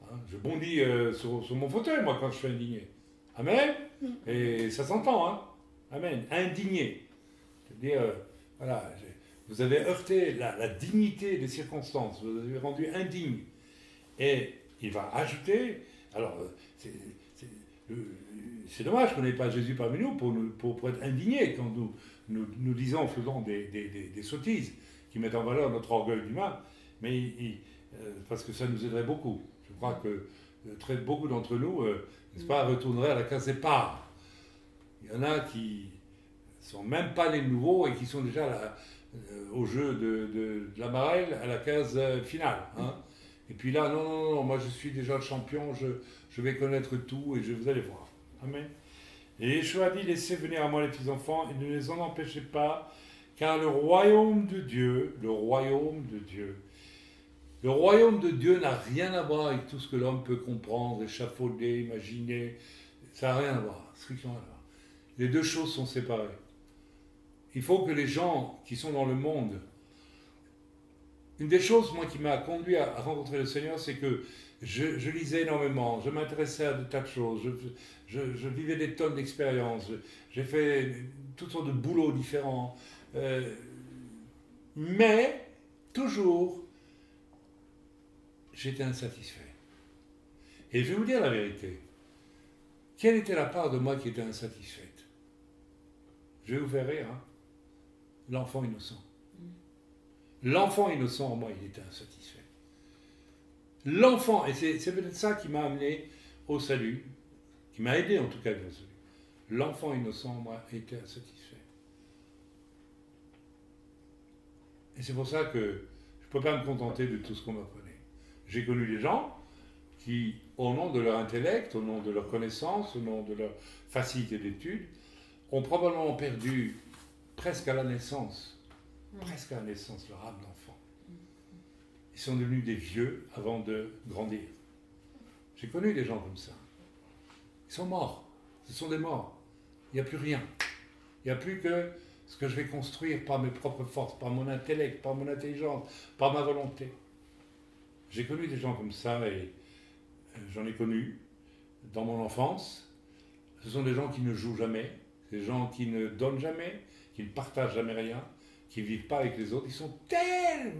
Hein, je bondis sur mon fauteuil, moi, quand je suis indigné. Amen. Et ça s'entend, hein. Amen. Indigné. C'est-à-dire, voilà, vous avez heurté la dignité des circonstances, vous avez rendu indigne. Et il va ajouter, alors, c'est dommage qu'on n'ait pas Jésus parmi nous pour être indigné quand nous disons, faisons des sottises qui mettent en valeur notre orgueil humain, mais parce que ça nous aiderait beaucoup. Je crois que beaucoup d'entre nous, n'est-ce pas, retourneraient à la case départ. Il y en a qui sont même pas les nouveaux et qui sont déjà là, au jeu de la marelle à la case finale. Hein. Et puis là, non, moi je suis déjà le champion, je vais connaître tout et vous allez voir. Amen. Et Yeshua dit, laissez venir à moi les petits-enfants et ne les en empêchez pas, car le royaume de Dieu n'a rien à voir avec tout ce que l'homme peut comprendre, échafauder, imaginer. Ça n'a rien à voir, strictement rien à voir. Les deux choses sont séparées. Il faut que les gens qui sont dans le monde... Une des choses, moi, qui m'a conduit à rencontrer le Seigneur, c'est que je lisais énormément, je m'intéressais à de tas de choses, je vivais des tonnes d'expériences, j'ai fait toutes sortes de boulots différents, mais toujours, j'étais insatisfait. Et je vais vous dire la vérité. Quelle était la part de moi qui était insatisfaite? Je vais vous faire rire, hein? L'enfant innocent. L'enfant innocent en moi, il était insatisfait. L'enfant, et c'est peut-être ça qui m'a amené au salut, qui m'a aidé en tout cas au salut. L'enfant innocent en moi était insatisfait. Et c'est pour ça que je ne peux pas me contenter de tout ce qu'on m'apprenait. J'ai connu des gens qui, au nom de leur intellect, au nom de leur connaissance, au nom de leur facilité d'études, ont probablement perdu presque à la naissance leur âme d'enfant. Ils sont devenus des vieux avant de grandir. J'ai connu des gens comme ça. Ils sont morts. Ce sont des morts. Il n'y a plus rien. Il n'y a plus que ce que je vais construire par mes propres forces, par mon intellect, par mon intelligence, par ma volonté. J'ai connu des gens comme ça et j'en ai connu dans mon enfance. Ce sont des gens qui ne jouent jamais, des gens qui ne donnent jamais, qui ne partagent jamais rien, qui ne vivent pas avec les autres. Ils sont tellement